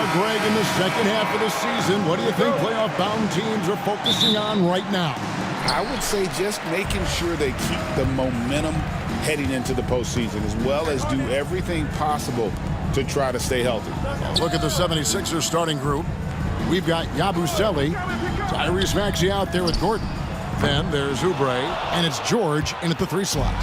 Well, Greg, in the second half of the season, what do you think playoff-bound teams are focusing on right now? I would say just making sure they keep the momentum heading into the postseason, as well as do everything possible to try to stay healthy. Look at the 76ers starting group. We've got Yabusele, Tyrese Maxey out there with Gordon. Then there's Oubre, and it's George in at the 3 slot.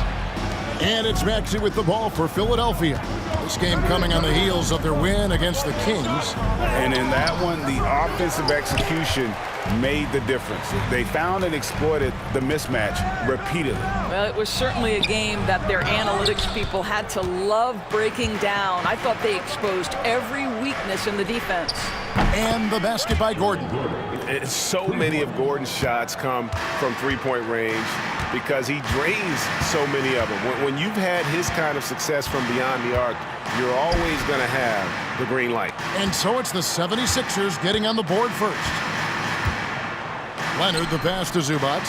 And it's Maxey with the ball for Philadelphia. This game coming on the heels of their win against the Kings. And in that one, the offensive execution made the difference. They found and exploited the mismatch repeatedly. Well, it was certainly a game that their analytics people had to love breaking down. I thought they exposed every weakness in the defense. And the basket by Gordon. So many of Gordon's shots come from three-point range because he drains so many of them. When you've had his kind of success from beyond the arc, you're always going to have the green light. And so it's the 76ers getting on the board first. Leonard, the pass to Zubac.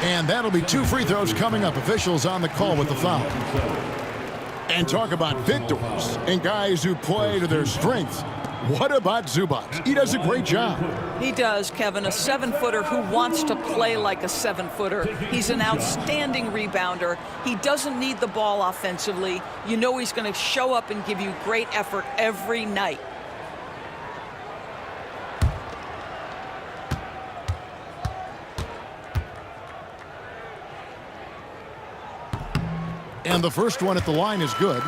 And that'll be 2 free throws coming up. Officials on the call with the foul. And talk about victors and guys who play to their strengths. What about Zubac? He does a great job. He does, Kevin. A 7-footer who wants to play like a 7-footer. He's an outstanding rebounder. He doesn't need the ball offensively. You know he's going to show up and give you great effort every night. And the first one at the line is good.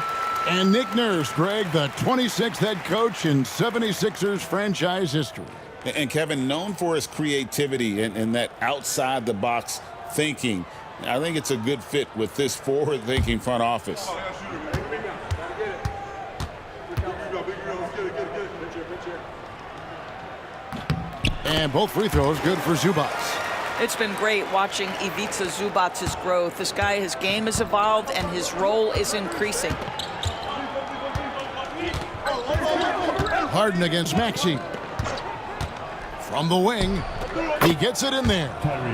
And Nick Nurse, Greg, the 26th head coach in 76ers franchise history. And Kevin, known for his creativity and that outside-the-box thinking, I think it's a good fit with this forward-thinking front office. And both free throws good for Zubac. It's been great watching Ivica Zubac's growth. This guy, his game has evolved and his role is increasing. Harden against Maxey. From the wing, he gets it in there.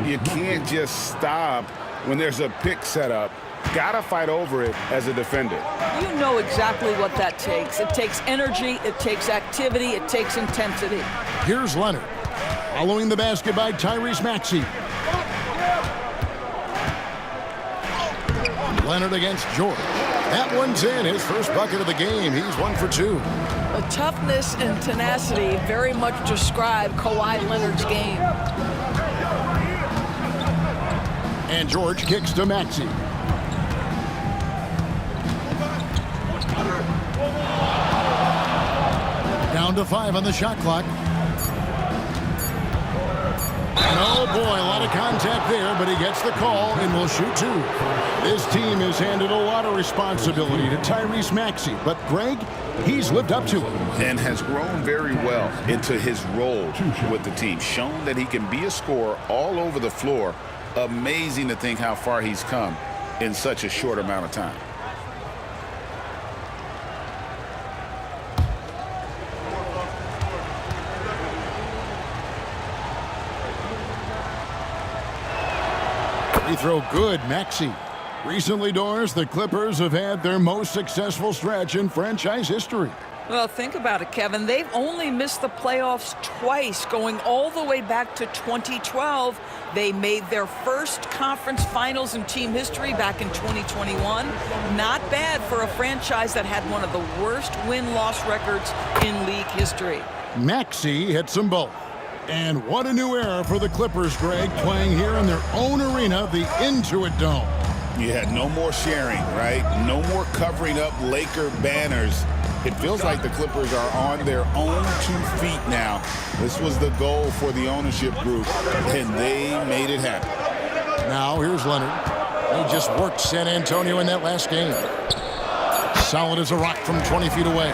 You can't just stop when there's a pick set up. Gotta fight over it as a defender. You know exactly what that takes. It takes energy, it takes activity, it takes intensity. Here's Leonard. Following the basket by Tyrese Maxey. Leonard against George. That one's in. His first bucket of the game. He's 1 for 2. The toughness and tenacity very much describe Kawhi Leonard's game. And George kicks to Maxey. Down to 5 on the shot clock. And oh boy, a lot of contact there, but he gets the call and will shoot 2. This team has handed a lot of responsibility to Tyrese Maxey, but Greg, he's lived up to it. And has grown very well into his role with the team. Shown that he can be a scorer all over the floor. Amazing to think how far he's come in such a short amount of time. Free throw good, Maxey. Recently, Doris, the Clippers have had their most successful stretch in franchise history. Well, think about it, Kevin. They've only missed the playoffs twice, going all the way back to 2012. They made their first conference finals in team history back in 2021. Not bad for a franchise that had one of the worst win-loss records in league history. Maxey hits them both. And what a new era for the Clippers, Greg, playing here in their own arena, the Intuit Dome. You had no more sharing, right? No more covering up Laker banners. It feels like the Clippers are on their own 2 feet now. This was the goal for the ownership group, and they made it happen. Now here's Leonard. He just worked San Antonio in that last game. Solid as a rock from 20 feet away.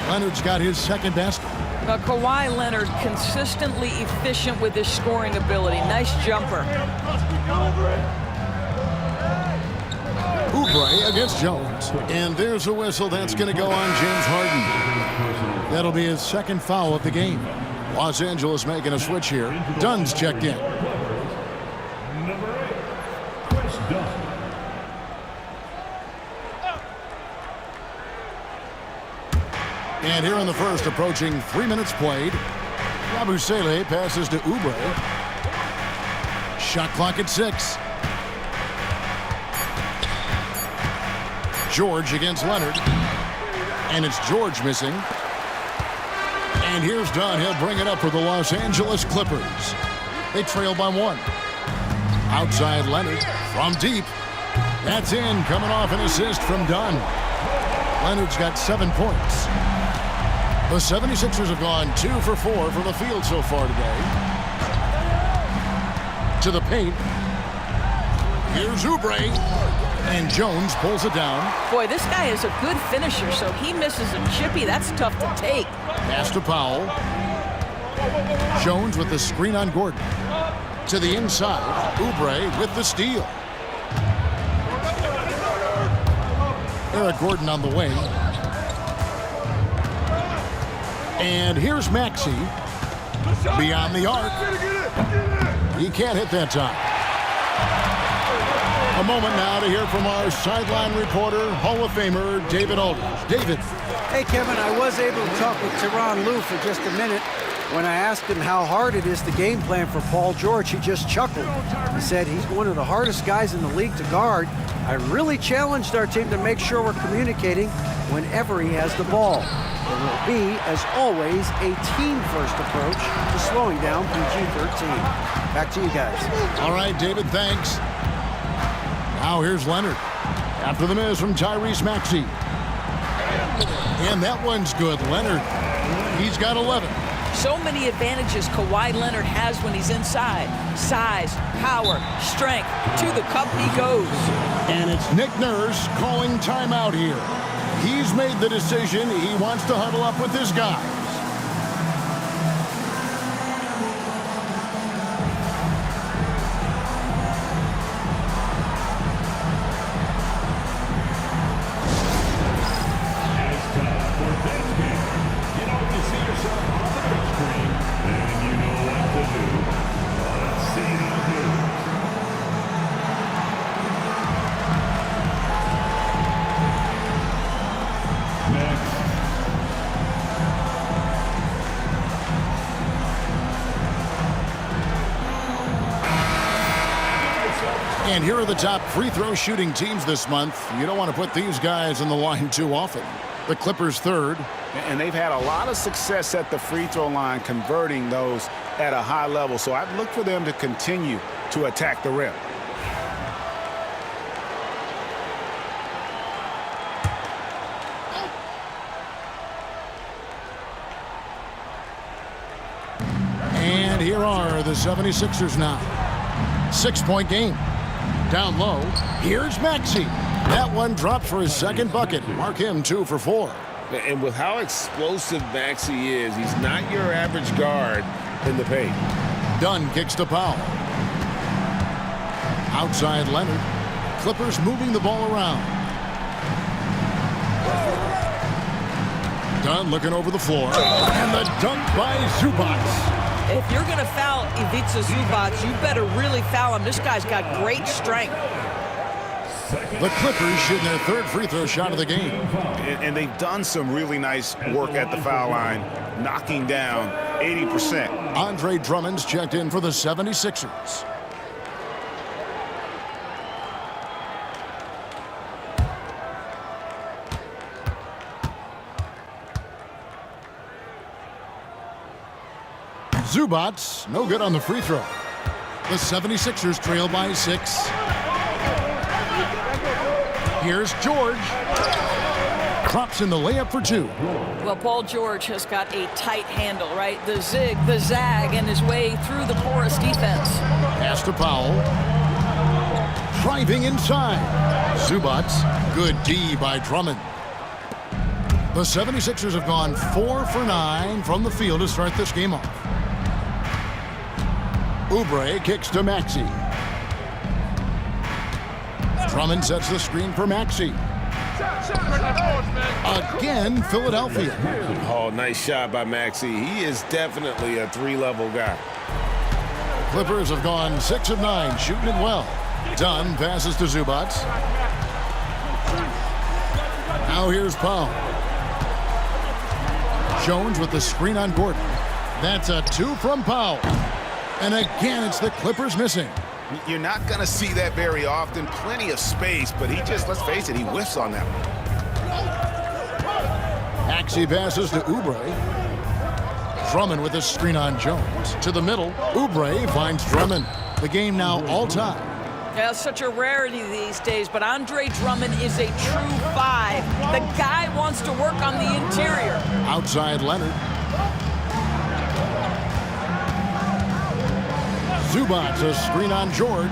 Leonard's got his second basket. Kawhi Leonard consistently efficient with his scoring ability. Nice jumper. Oubre against Jones. And there's a whistle that's going to go on James Harden. That'll be his second foul of the game. Los Angeles making a switch here. Dunn's checked in. Number 8, Chris Dunn. And here in the first, approaching 3 minutes played, Yabusele passes to Oubre. Shot clock at 6. George against Leonard. And it's George missing. And here's Dunn. He'll bring it up for the Los Angeles Clippers. They trail by 1. Outside Leonard from deep. That's in, coming off an assist from Dunn. Leonard's got 7 points. The 76ers have gone 2 for 4 from the field so far today. To the paint. Here's Oubre. And Jones pulls it down. Boy, this guy is a good finisher, so he misses a chippy. That's tough to take. Pass to Powell. Jones with the screen on Gordon. To the inside. Oubre with the steal. Eric Gordon on the wing. And here's Maxey. Beyond the arc. He can't hit that time. A moment now to hear from our sideline reporter, Hall of Famer David Aldridge. David. Hey, Kevin, I was able to talk with Tyronn Lue for just a minute. When I asked him how hard it is to game plan for Paul George, he just chuckled. He said he's one of the hardest guys in the league to guard. I really challenged our team to make sure we're communicating whenever he has the ball. There will be, as always, a team-first approach to slowing down PG-13. Back to you guys. All right, David, thanks. Now here's Leonard. After the miss from Tyrese Maxey. And that one's good. Leonard, he's got 11. So many advantages Kawhi Leonard has when he's inside. Size, power, strength. To the cup he goes. And it's Nick Nurse calling timeout here. He's made the decision. He wants to huddle up with his guys. And here are the top free throw shooting teams this month. You don't want to put these guys in the line too often. The Clippers third. And they've had a lot of success at the free throw line, converting those at a high level. So I'd look for them to continue to attack the rim. And here are the 76ers now. 6-point game. Down low, here's Maxey. That one dropped for his second bucket. Mark him 2 for 4. And with how explosive Maxey is, he's not your average guard in the paint. Dunn kicks to Powell. Outside Leonard. Clippers moving the ball around. Dunn looking over the floor. And the dunk by Zubac. If you're going to foul Ivica Zubac, you better really foul him. This guy's got great strength. The Clippers shooting their third free throw shot of the game. And they've done some really nice work at the foul line, knocking down 80%. Andre Drummond's checked in for the 76ers. Zubac, no good on the free throw. The 76ers trail by 6. Here's George. Drops in the layup for 2. Well, Paul George has got a tight handle, right? The zig, the zag, and his way through the porous defense. Pass to Powell. Driving inside. Zubac. Good D by Drummond. The 76ers have gone 4 for 9 from the field to start this game off. Oubre kicks to Maxey. Drummond sets the screen for Maxey. Again, Philadelphia. Oh, nice shot by Maxey. He is definitely a 3-level guy. Clippers have gone 6 of 9, shooting it well. Dunn passes to Zubac. Now here's Powell. Jones with the screen on Gordon. That's a 2 from Powell. And again, it's the Clippers missing. You're not going to see that very often. Plenty of space, but he just, let's face it, he whiffs on that one. Maxey passes to Oubre. Drummond with a screen on Jones. To the middle, Oubre finds Drummond. The game now all tied. Yeah, such a rarity these days, but Andre Drummond is a true 5. The guy wants to work on the interior. Outside Leonard. Zubac, a screen on George.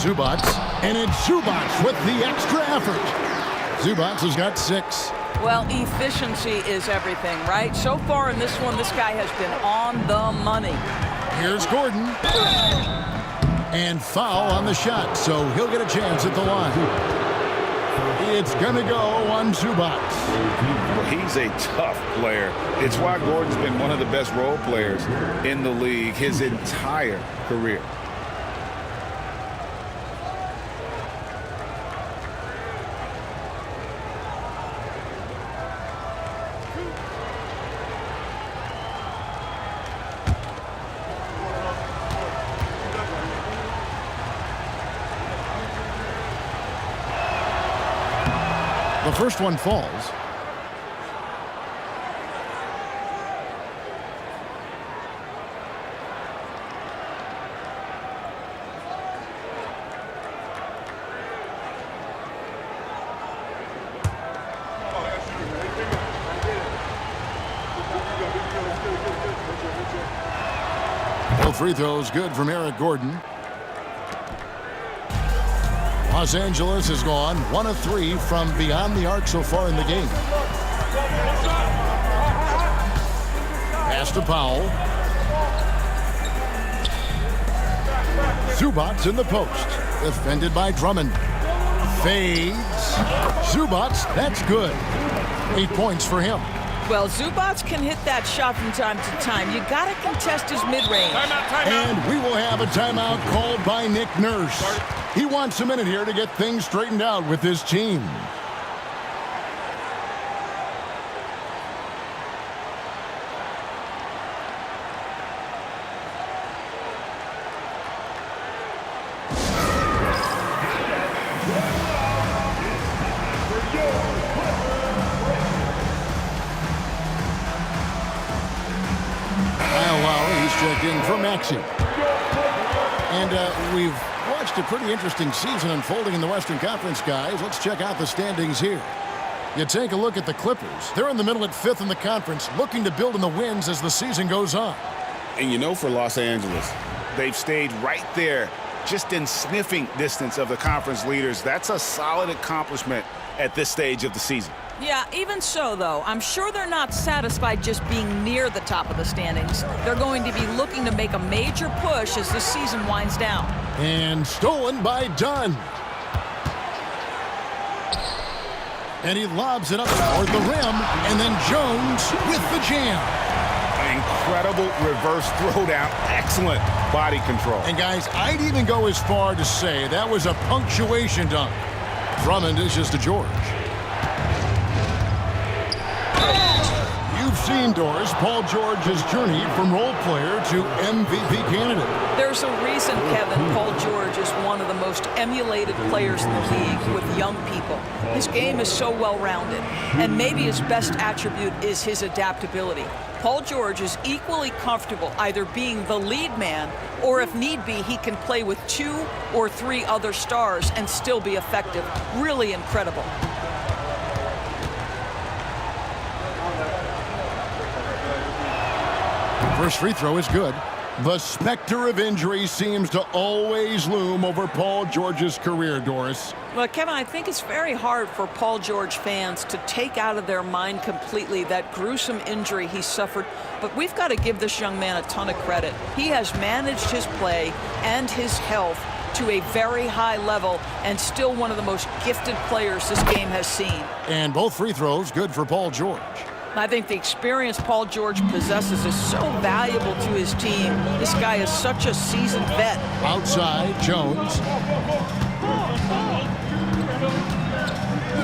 Zubac, and it's Zubac with the extra effort. Zubac has got 6. Well, efficiency is everything, right? So far in this one, this guy has been on the money. Here's Gordon. And foul on the shot, so he'll get a chance at the line. It's going to go on Zubac. Well, he's a tough player. It's why Gordon's been one of the best role players in the league his entire career. The first one falls. Both free throws good from Eric Gordon. Los Angeles has gone 1 of 3 from beyond the arc so far in the game. Pass to Powell. Zubac in the post. Defended by Drummond. Fades. Zubac, that's good. 8 points for him. Well, Zubac can hit that shot from time to time. You got to contest his mid-range. And we will have a timeout called by Nick Nurse. He wants a minute here to get things straightened out with his team. Kyle Lowry, he's checked in for Maxey. And we've watched a pretty interesting season unfolding in the Western Conference, guys. Let's check out the standings here. You take a look at the Clippers. They're in the middle at 5th in the conference, looking to build in the wins as the season goes on. And you know, for Los Angeles, they've stayed right there, just in sniffing distance of the conference leaders. That's a solid accomplishment at this stage of the season. Yeah, even so, though, I'm sure they're not satisfied just being near the top of the standings. They're going to be looking to make a major push as the season winds down. And stolen by Dunn. And he lobs it up toward the rim, and then Jones with the jam. An incredible reverse throwdown. Excellent body control. And guys, I'd even go as far to say that was a punctuation dunk. Drummond dishes to George. You've seen, Doris, Paul George's journey from role player to MVP candidate. There's a reason, Kevin, Paul George is one of the most emulated players in the league with young people. His game is so well-rounded, and maybe his best attribute is his adaptability. Paul George is equally comfortable either being the lead man, or if need be, he can play with 2 or 3 other stars and still be effective. Really incredible. First free throw is good. The specter of injury seems to always loom over Paul George's career, Doris. Well, Kevin, I think it's very hard for Paul George fans to take out of their mind completely that gruesome injury he suffered. But we've got to give this young man a ton of credit. He has managed his play and his health to a very high level and still one of the most gifted players this game has seen. And both free throws good for Paul George. I think the experience Paul George possesses is so valuable to his team. This guy is such a seasoned vet. Outside, Jones.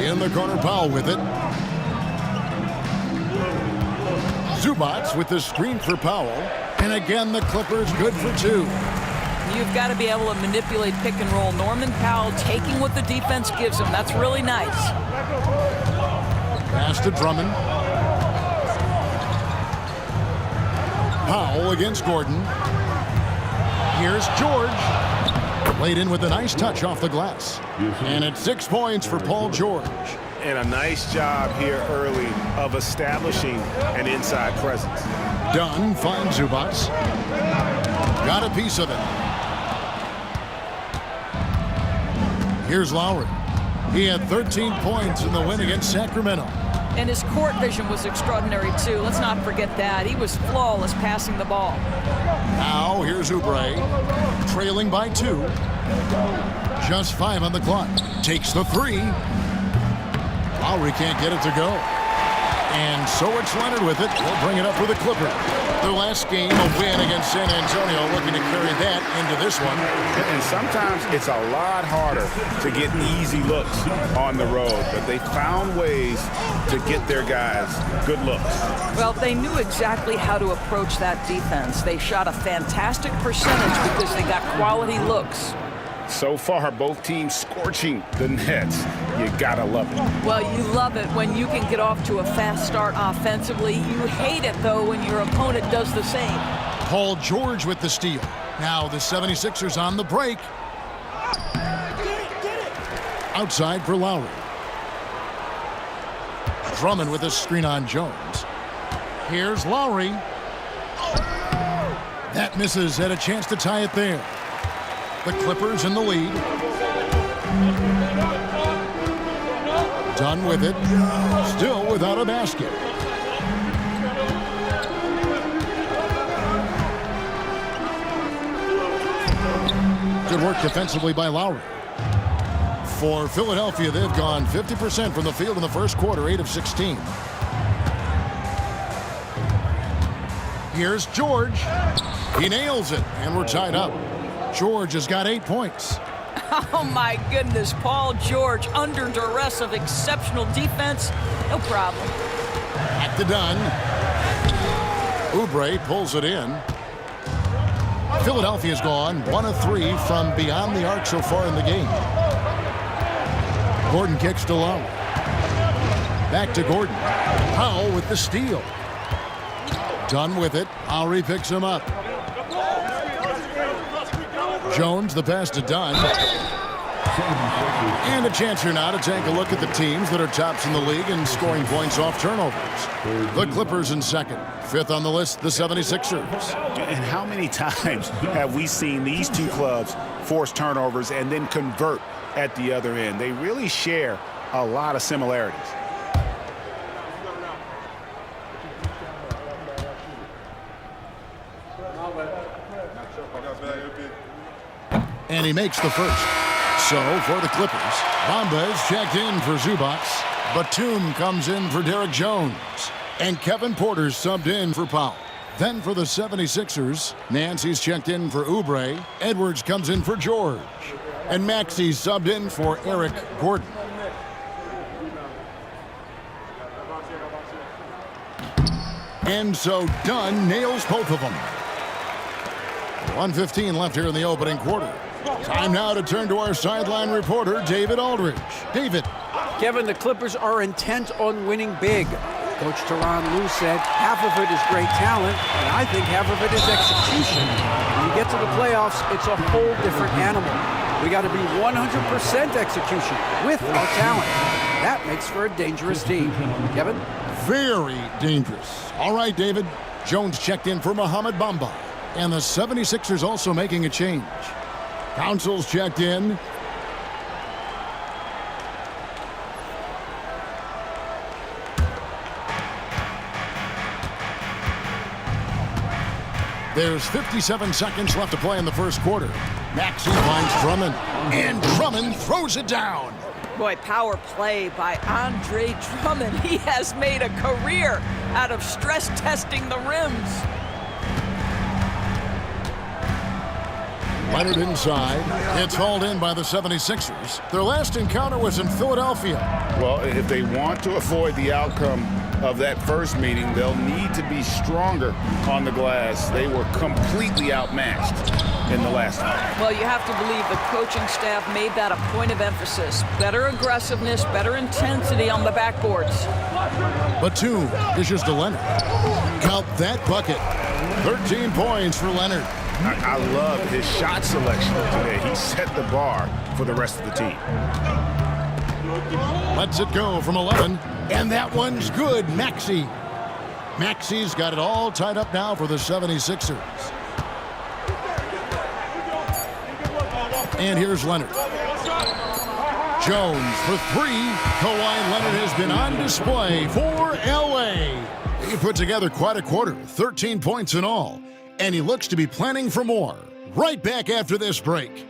In the corner, Powell with it. Zubac with the screen for Powell. And again, the Clippers good for 2. You've got to be able to manipulate pick and roll. Norman Powell taking what the defense gives him. That's really nice. Pass to Drummond. Powell against Gordon. Here's George. Laid in with a nice touch off the glass. And it's 6 points for Paul George. And a nice job here early of establishing an inside presence. Dunn finds Zubac. Got a piece of it. Here's Lowry. He had 13 points in the win against Sacramento. And his court vision was extraordinary, too. Let's not forget that. He was flawless passing the ball. Now, here's Oubre. Trailing by 2. Just 5 on the clock. Takes the 3. Lowry can't get it to go. And so it's Leonard with it. He'll bring it up for the Clippers. Their last game, a win against San Antonio, looking to carry that into this one. And sometimes it's a lot harder to get easy looks on the road, but they found ways to get their guys good looks. Well, they knew exactly how to approach that defense. They shot a fantastic percentage because they got quality looks. So far, both teams scorching the Nets. You gotta love it. Well, you love it when you can get off to a fast start offensively. You hate it, though, when your opponent does the same. Paul George with the steal. Now the 76ers on the break. Outside for Lowry. Drummond with a screen on Jones. Here's Lowry. That misses. Had a chance to tie it there. The Clippers in the lead. Done with it. Still without a basket. Good work defensively by Lowry. For Philadelphia, they've gone 50% from the field in the first quarter, 8 of 16. Here's George. He nails it, and we're tied up. George has got 8 points. Oh, my goodness. Paul George under duress of exceptional defense. No problem. Back to Dunn. Oubre pulls it in. Philadelphia's gone 1 of 3 from beyond the arc so far in the game. Gordon kicks to Lowry. Back to Gordon. Powell with the steal. Dunn with it. Lowry picks him up. Jones, the pass to Dunn. And a chance here now to take a look at the teams that are tops in the league in scoring points off turnovers. The Clippers in second. 5th on the list, the 76ers. And how many times have we seen these two clubs force turnovers and then convert at the other end? They really share a lot of similarities. And he makes the first. So for the Clippers, Bamba is checked in for Zubac. Batum comes in for Derek Jones. And Kevin Porter's subbed in for Powell. Then for the 76ers, Nancy's checked in for Oubre. Edwards comes in for George. And Maxey's subbed in for Eric Gordon. And so Dunn nails both of them. 1:15 left here in the opening quarter. Time now to turn to our sideline reporter, David Aldridge. David. Kevin, the Clippers are intent on winning big. Coach Tyronn Lue said half of it is great talent, and I think half of it is execution. When you get to the playoffs, it's a whole different animal. We got to be 100% execution with our talent. That makes for a dangerous team. Kevin? Very dangerous. All right, David. Jones checked in for Mohamed Bamba. And the 76ers also making a change. Council's checked in. There's 57 seconds left to play in the first quarter. Maxey finds Drummond. And Drummond throws it down. Boy, power play by Andre Drummond. He has made a career out of stress testing the rims. Leonard inside. It's hauled in by the 76ers. Their last encounter was in Philadelphia. Well, if they want to avoid the outcome of that first meeting. They'll need to be stronger on the glass. They were completely outmatched in the last time. Well, you have to believe the coaching staff made that a point of emphasis. Better aggressiveness, better intensity on the backboards. Batum dishes to Leonard. Count that bucket. 13 points for Leonard. I love his shot selection today. He set the bar for the rest of the team. Lets it go from 11, and that one's good. Maxey. Maxey's got it all tied up now for the 76ers. And here's Leonard. Jones for three. Kawhi Leonard has been on display for LA. He put together quite a quarter, 13 points in all, and he looks to be planning for more. Right back after this break.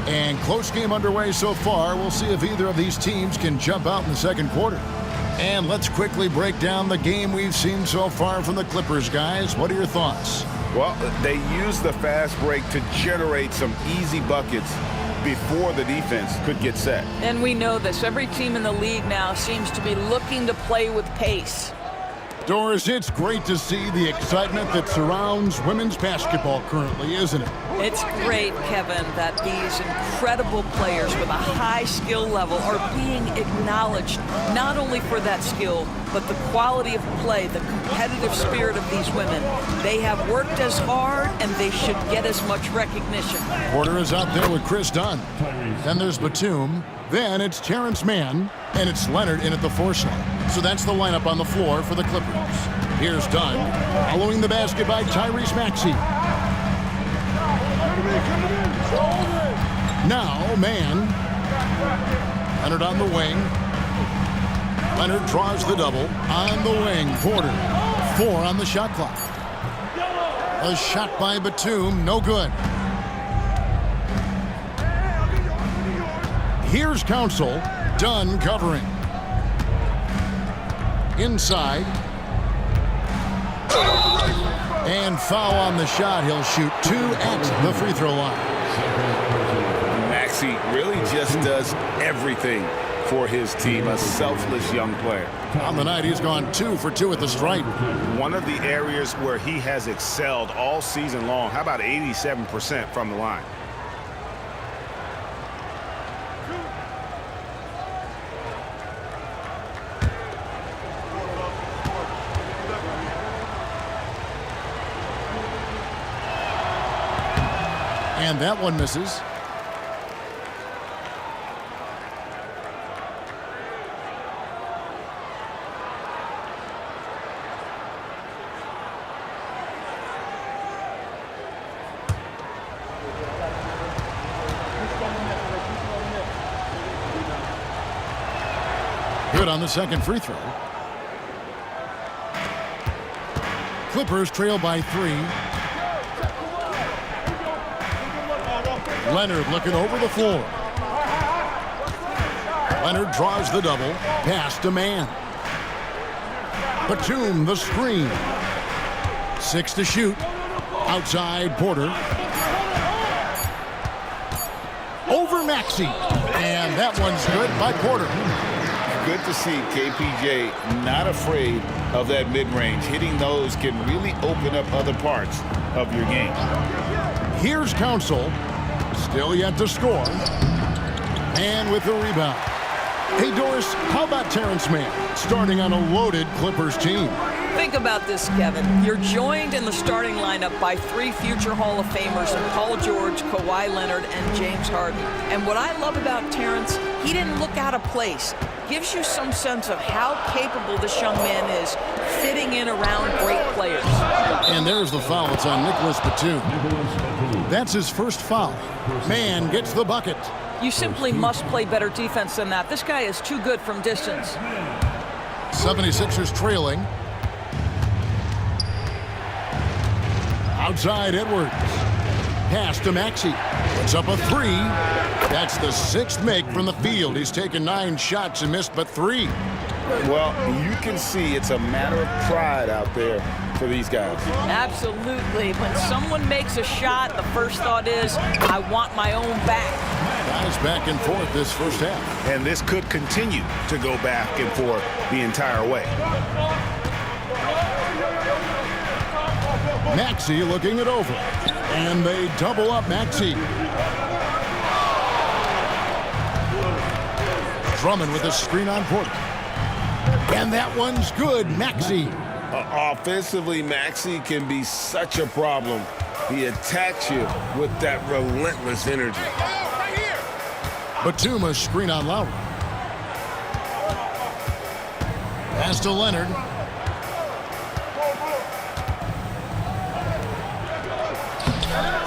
And close game underway so far. We'll see if either of these teams can jump out in the second quarter. And let's quickly break down the game we've seen so far from the Clippers, guys. What are your thoughts? Well, they used the fast break to generate some easy buckets before the defense could get set. And we know this. Every team in the league now seems to be looking to play with pace. Doris, it's great to see the excitement that surrounds women's basketball currently, isn't it? It's great, Kevin, that these incredible players with a high skill level are being acknowledged, not only for that skill, but the quality of play, the competitive spirit of these women. They have worked as hard, and they should get as much recognition. Porter is out there with Chris Dunn. Then there's Batum. Then it's Terrence Mann, and it's Leonard in at the 4 slot. So that's the lineup on the floor for the Clippers. Here's Dunn, following the basket by Tyrese Maxey. Now, Mann. Leonard on the wing. Leonard draws the double. On the wing, Porter. 4 on the shot clock. A shot by Batum, no good. Here's Council. Dunn covering. Inside. And foul on the shot. He'll shoot 2 at the free throw line. Maxey really just does everything for his team, a selfless young player. On the night, he's gone 2 for 2 at the stripe. One of the areas where he has excelled all season long. How about 87% from the line? And that one misses. Good on the second free throw. Clippers trail by 3. Leonard looking over the floor. Leonard draws the double. Pass to Mann. Batum the screen. 6 to shoot. Outside Porter. Over Maxey. And that one's good by Porter. Good to see KPJ not afraid of that mid-range. Hitting those can really open up other parts of your game. Here's Council. Still yet to score. And with the rebound. Hey, Doris, how about Terrence Mann starting on a loaded Clippers team? Think about this, Kevin. You're joined in the starting lineup by 3 future Hall of Famers, Paul George, Kawhi Leonard, and James Harden. And what I love about Terrence, he didn't look out of place. Gives you some sense of how capable this young man is fitting in around great players. And there's the foul. It's on Nicholas Batum. That's his first foul. Mann gets the bucket. You simply must play better defense than that. This guy is too good from distance. 76ers trailing. Outside Edwards. Pass to Maxey. Puts up a three. That's the 6th make from the field. He's taken 9 shots and missed but 3. Well, you can see it's a matter of pride out there for these guys. Absolutely. When someone makes a shot, the first thought is, I want my own back. Guys back and forth this first half. And this could continue to go back and forth the entire way. Maxey looking it over. And they double up Maxey. Drummond with a screen on Porter. And that one's good. Maxey. Offensively, Maxey can be such a problem. He attacks you with that relentless energy. Batum a screen on Lowry. Pass to Leonard.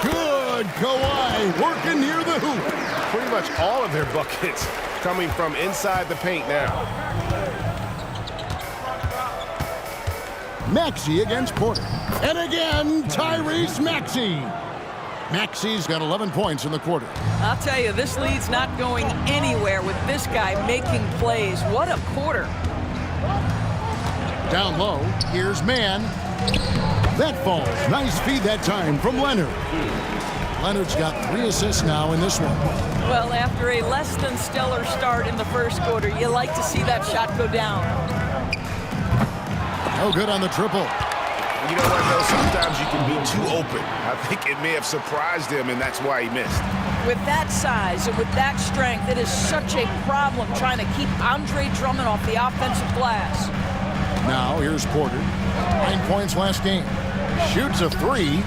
Good. Kawhi working near the hoop. Pretty much all of their buckets coming from inside the paint now. Maxey against Porter. And again, Tyrese Maxey. Maxey's got 11 points in the quarter. I'll tell you, this lead's not going anywhere with this guy making plays. What a quarter. Down low, here's Mann. That falls. Nice feed that time from Leonard. Leonard's got 3 assists now in this one. Well, after a less than stellar start in the first quarter, you like to see that shot go down. No good on the triple. You know what, though? Sometimes you can be too open. I think it may have surprised him, and that's why he missed. With that size and with that strength, it is such a problem trying to keep Andre Drummond off the offensive glass. Now, here's Porter. 9 points last game. Shoots a 3.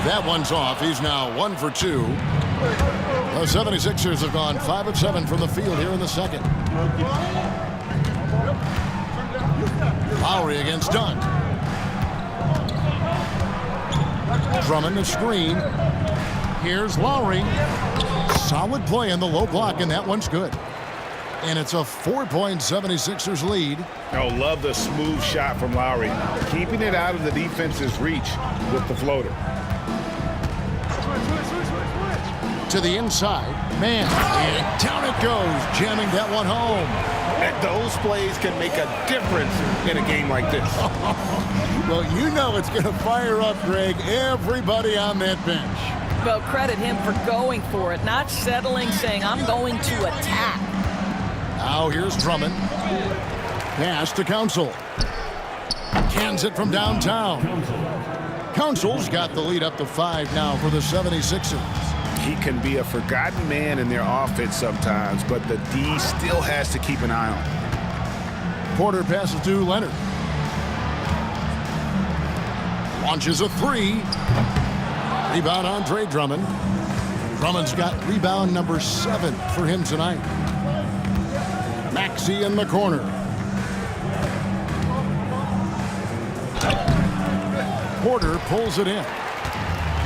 That one's off. He's now 1 for 2. The 76ers have gone 5 of 7 from the field here in the second. Lowry against Dunn. Drummond a screen. Here's Lowry. Solid play in the low block, and that one's good. And it's a 4-point 76ers lead. Oh, love the smooth shot from Lowry. Keeping it out of the defense's reach with the floater. To the inside. Man, and down it goes. Jamming that one home. And those plays can make a difference in a game like this. Well, you know it's going to fire up, Greg, everybody on that bench. Well, credit him for going for it, not settling, saying, I'm going to attack. Now here's Drummond. Pass to Council. Cans it from downtown. Council's got the lead up to 5 now for the 76ers. He can be a forgotten man in their offense sometimes, but the D still has to keep an eye on him. Porter passes to Leonard. Launches a 3. Rebound Andre Drummond. Drummond's got rebound number 7 for him tonight. Maxey in the corner. Porter pulls it in.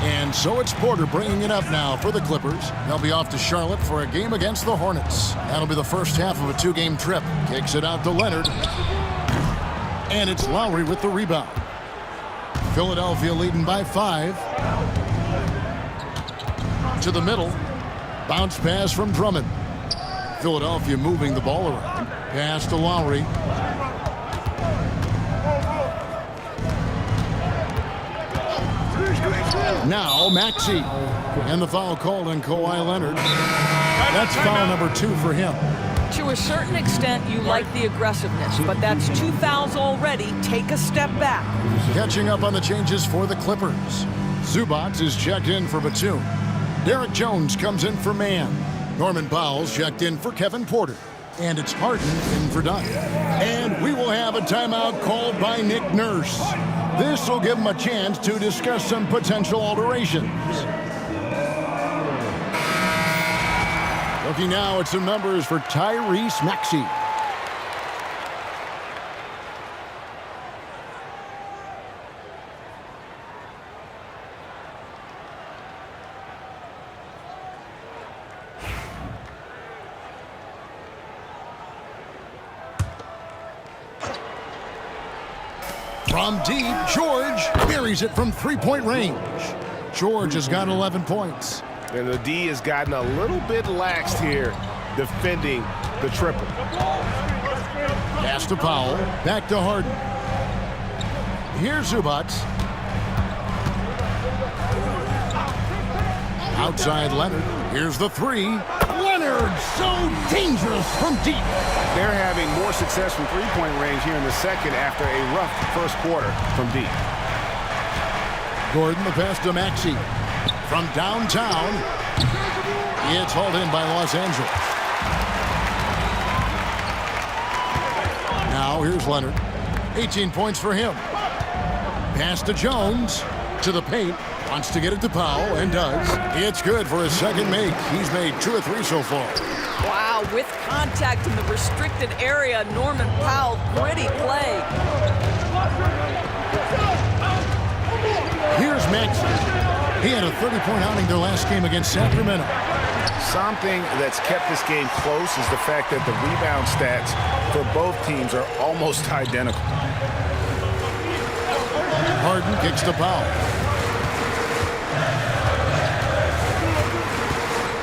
And so it's Porter bringing it up now for the Clippers. They'll be off to Charlotte for a game against the Hornets. That'll be the first half of a 2-game trip. Kicks it out to Leonard. And it's Lowry with the rebound. Philadelphia leading by 5. To the middle. Bounce pass from Drummond. Philadelphia moving the ball around. Pass to Lowry. Now Maxey. And the foul called on Kawhi Leonard. That's foul number 2 for him. To a certain extent, you like the aggressiveness, but that's 2 fouls already. Take a step back. Catching up on the changes for the Clippers. Zubac is checked in for Batum. Derek Jones comes in for Mann. Norman Powell's checked in for Kevin Porter. And it's Harden in for Dunn. And we will have a timeout called by Nick Nurse. This will give him a chance to discuss some potential alterations. Looking now at some numbers for Tyrese Maxey. From deep, George buries it from 3-point range. George has got 11 points. And the D has gotten a little bit laxed here defending the triple. Pass to Powell. Back to Harden. Here's Zubac. Outside Leonard. Here's the three. Leonard, so dangerous from deep. They're having more success from three-point range here in the second after a rough first quarter from deep. Gordon, the pass to Maxey. From downtown, it's hauled in by Los Angeles. Now here's Leonard. 18 points for him. Pass to Jones. To the paint. Wants to get it to Powell, and does. It's good for his second make. He's made 2 of 3 so far. Wow, with contact in the restricted area, Norman Powell, gritty play. Here's Maxey. He had a 30-point outing their last game against Sacramento. Something that's kept this game close is the fact that the rebound stats for both teams are almost identical. Harden kicks to Powell.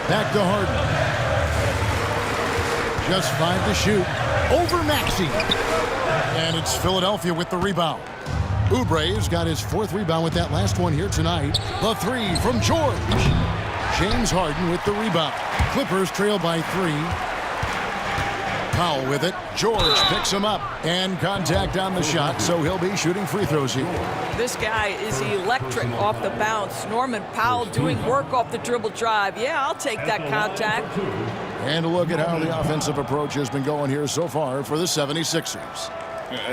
Back to Harden. Just 5 to shoot. Over Maxey. And it's Philadelphia with the rebound. Oubre's got his 4th rebound with that last one here tonight. The 3 from George. James Harden with the rebound. Clippers trail by 3. Powell with it. George picks him up. And contact on the shot, so he'll be shooting free throws here. This guy is electric off the bounce. Norman Powell doing work off the dribble drive. Yeah, I'll take that contact. And a look at how the offensive approach has been going here so far for the 76ers.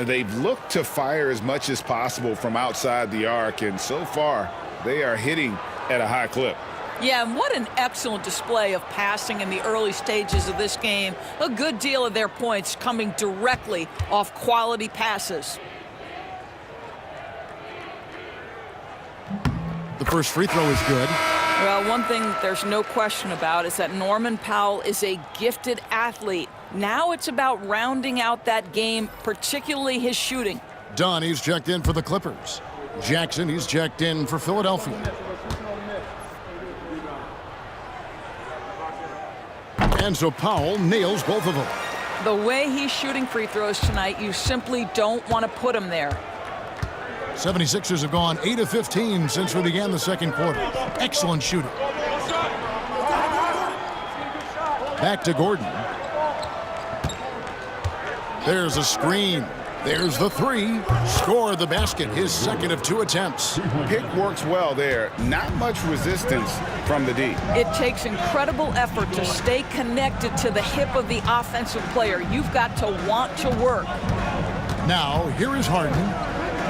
They've looked to fire as much as possible from outside the arc, and so far they are hitting at a high clip. Yeah, and what an excellent display of passing in the early stages of this game. A good deal of their points coming directly off quality passes. The first free throw is good. Well, one thing there's no question about is that Norman Powell is a gifted athlete. Now it's about rounding out that game, particularly his shooting. Dunn, he's checked in for the Clippers. Jackson, he's checked in for Philadelphia. And so Powell nails both of them. The way he's shooting free throws tonight, you simply don't want to put him there. 76ers have gone 8 of 15 since we began the second quarter. Excellent shooting. Back to Gordon. There's a screen. There's the 3. Score the basket, his 2nd of 2 attempts. Pick works well there. Not much resistance from the D. It takes incredible effort to stay connected to the hip of the offensive player. You've got to want to work. Now, here is Harden.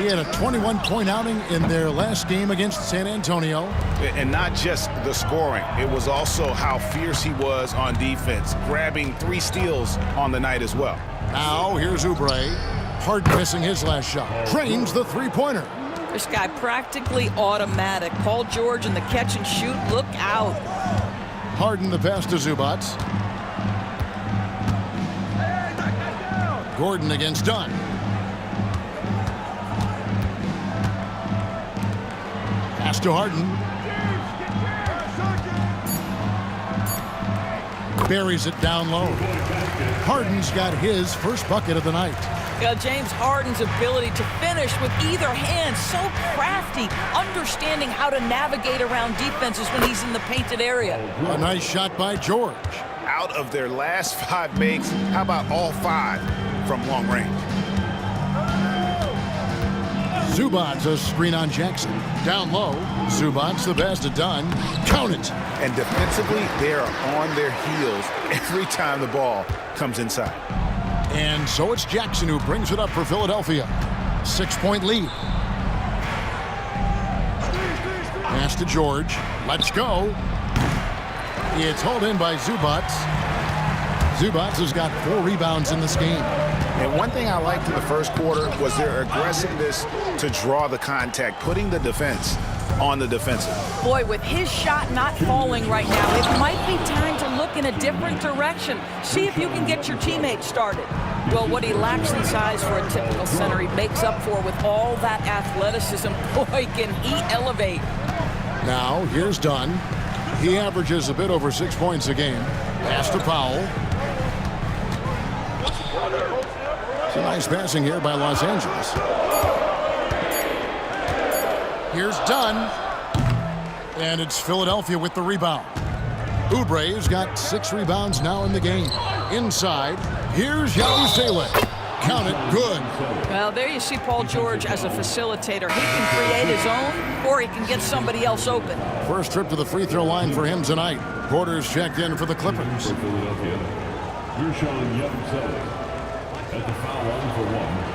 He had a 21-point outing in their last game against San Antonio. And not just the scoring. It was also how fierce he was on defense, grabbing 3 steals on the night as well. Now, here's Oubre. Harden missing his last shot. Drains the 3-pointer. This guy practically automatic. Paul George in the catch and shoot. Look out. Harden the pass to Zubac. Gordon against Dunn. Pass to Harden. Buries it down low. Harden's got his first bucket of the night. James Harden's ability to finish with either hand, so crafty, understanding how to navigate around defenses when he's in the painted area. A nice shot by George. Out of their last 5 makes, how about all 5 from long range? Zubac, a screen on Jackson. Down low, Zubac the pass to Dunn. Count it. And defensively, they are on their heels every time the ball comes inside. And so it's Jackson who brings it up for Philadelphia. 6-point lead. Pass to George. Let's go. It's hauled in by Zubac. Zubac has got 4 rebounds in this game. And one thing I liked in the first quarter was their aggressiveness to draw the contact, putting the defense on the defensive. Boy, with his shot not falling right now, it might be time to look in a different direction. See if you can get your teammates started. Well, what he lacks in size for a typical center, he makes up for with all that athleticism. Boy, can he elevate. Now, here's Dunn. He averages a bit over 6 points a game. Pass to Powell. It's a nice passing here by Los Angeles. Here's Dunn. And it's Philadelphia with the rebound. Oubre's got 6 rebounds now in the game. Inside, here's Yabusele. Count it, good. Well, there you see Paul George as a facilitator. He can create his own, or he can get somebody else open. First trip to the free throw line for him tonight. Porter's checked in for the Clippers. For Philadelphia, Guerschon Yabusele at the foul line for 1.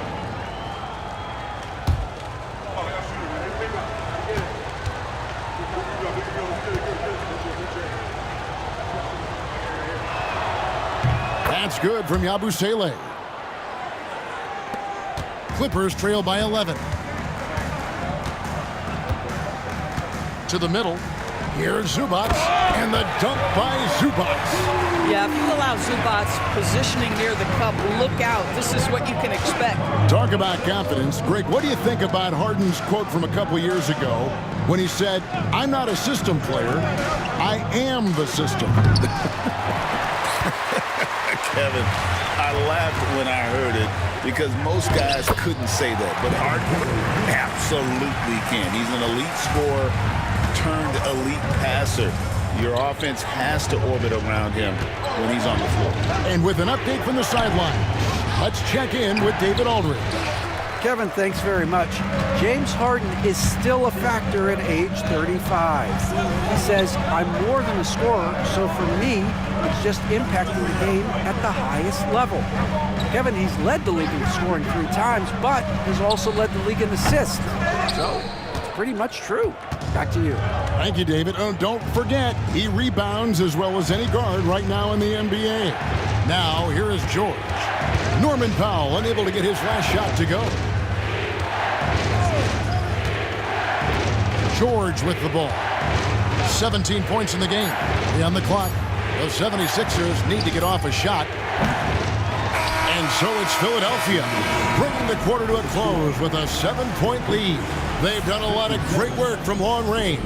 That's good from Yabusele. Clippers trail by 11. To the middle. Here's Zubac. And the dunk by Zubac. Yeah, if you allow Zubac's positioning near the cup, look out. This is what you can expect. Talk about confidence. Greg, what do you think about Harden's quote from a couple years ago when he said, "I'm not a system player. I am the system." Kevin, I laughed when I heard it because most guys couldn't say that, but Harden absolutely can. He's an elite scorer turned elite passer. Your offense has to orbit around him when he's on the floor. And with an update from the sideline, let's check in with David Aldridge. Kevin, thanks very much. James Harden is still a factor at age 35. He says, "I'm more than a scorer, so for me, it's just impacting the game at the highest level." Kevin, he's led the league in scoring 3 times, but he's also led the league in assists. So, it's pretty much true. Back to you. Thank you, David. Oh, don't forget, he rebounds as well as any guard right now in the NBA. Now, here is George. Norman Powell unable to get his last shot to go. George with the ball. 17 points in the game. On the clock. The 76ers need to get off a shot. And so it's Philadelphia bringing the quarter to a close with a 7-point lead. They've done a lot of great work from long range.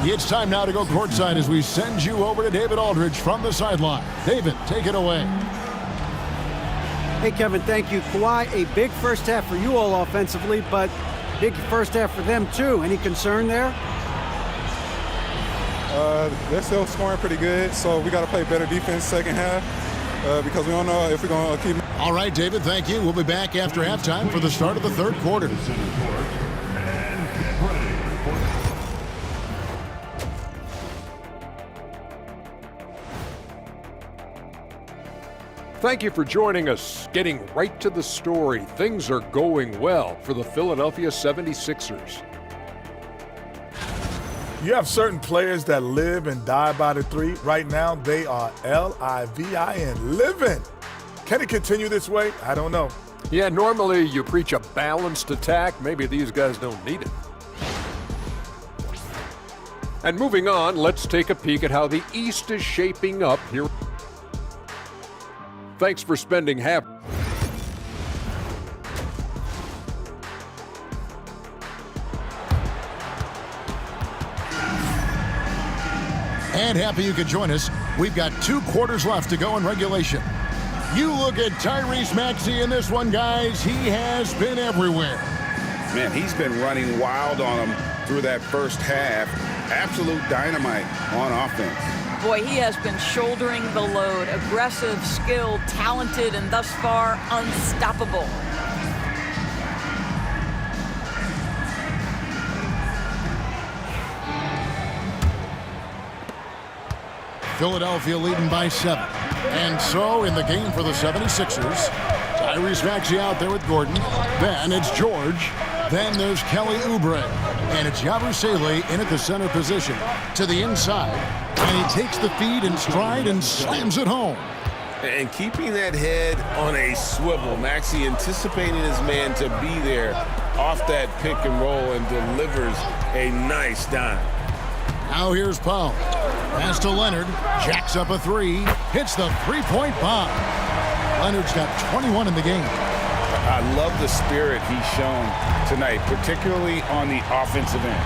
It's time now to go courtside as we send you over to David Aldridge from the sideline. David, take it away. Hey, Kevin, thank you. Kawhi, a big first half for you all offensively, but big first half for them, too. Any concern there? They're still scoring pretty good, so we got to play better defense second half because we don't know if we're going to keep. All right, David, thank you. We'll be back after halftime for the start of the third quarter. Thank you for joining us. Getting right to the story, things are going well for the Philadelphia 76ers. You have certain players that live and die by the three. Right now, they are L-I-V-I-N, living. Can it continue this way? I don't know. Yeah, normally you preach a balanced attack. Maybe these guys don't need it. And moving on, let's take a peek at how the East is shaping up here. Thanks for spending half. And happy you could join us. We've got 2 quarters left to go in regulation. You look at Tyrese Maxey in this one, guys. He has been everywhere. Man, he's been running wild on him through that first half. Absolute dynamite on offense. Boy, he has been shouldering the load. Aggressive, skilled, talented, and thus far unstoppable. Philadelphia leading by 7. And so in the game for the 76ers, Tyrese Maxey out there with Gordon. Then it's George. Then there's Kelly Oubre. And it's Yabusele in at the center position. To the inside. And he takes the feed in stride and slams it home. And keeping that head on a swivel, Maxey anticipating his man to be there off that pick and roll and delivers a nice dime. Now here's Powell. Pass to Leonard. Jacks up a 3. Hits the 3-point bomb. Leonard's got 21 in the game. I love the spirit he's shown tonight, particularly on the offensive end.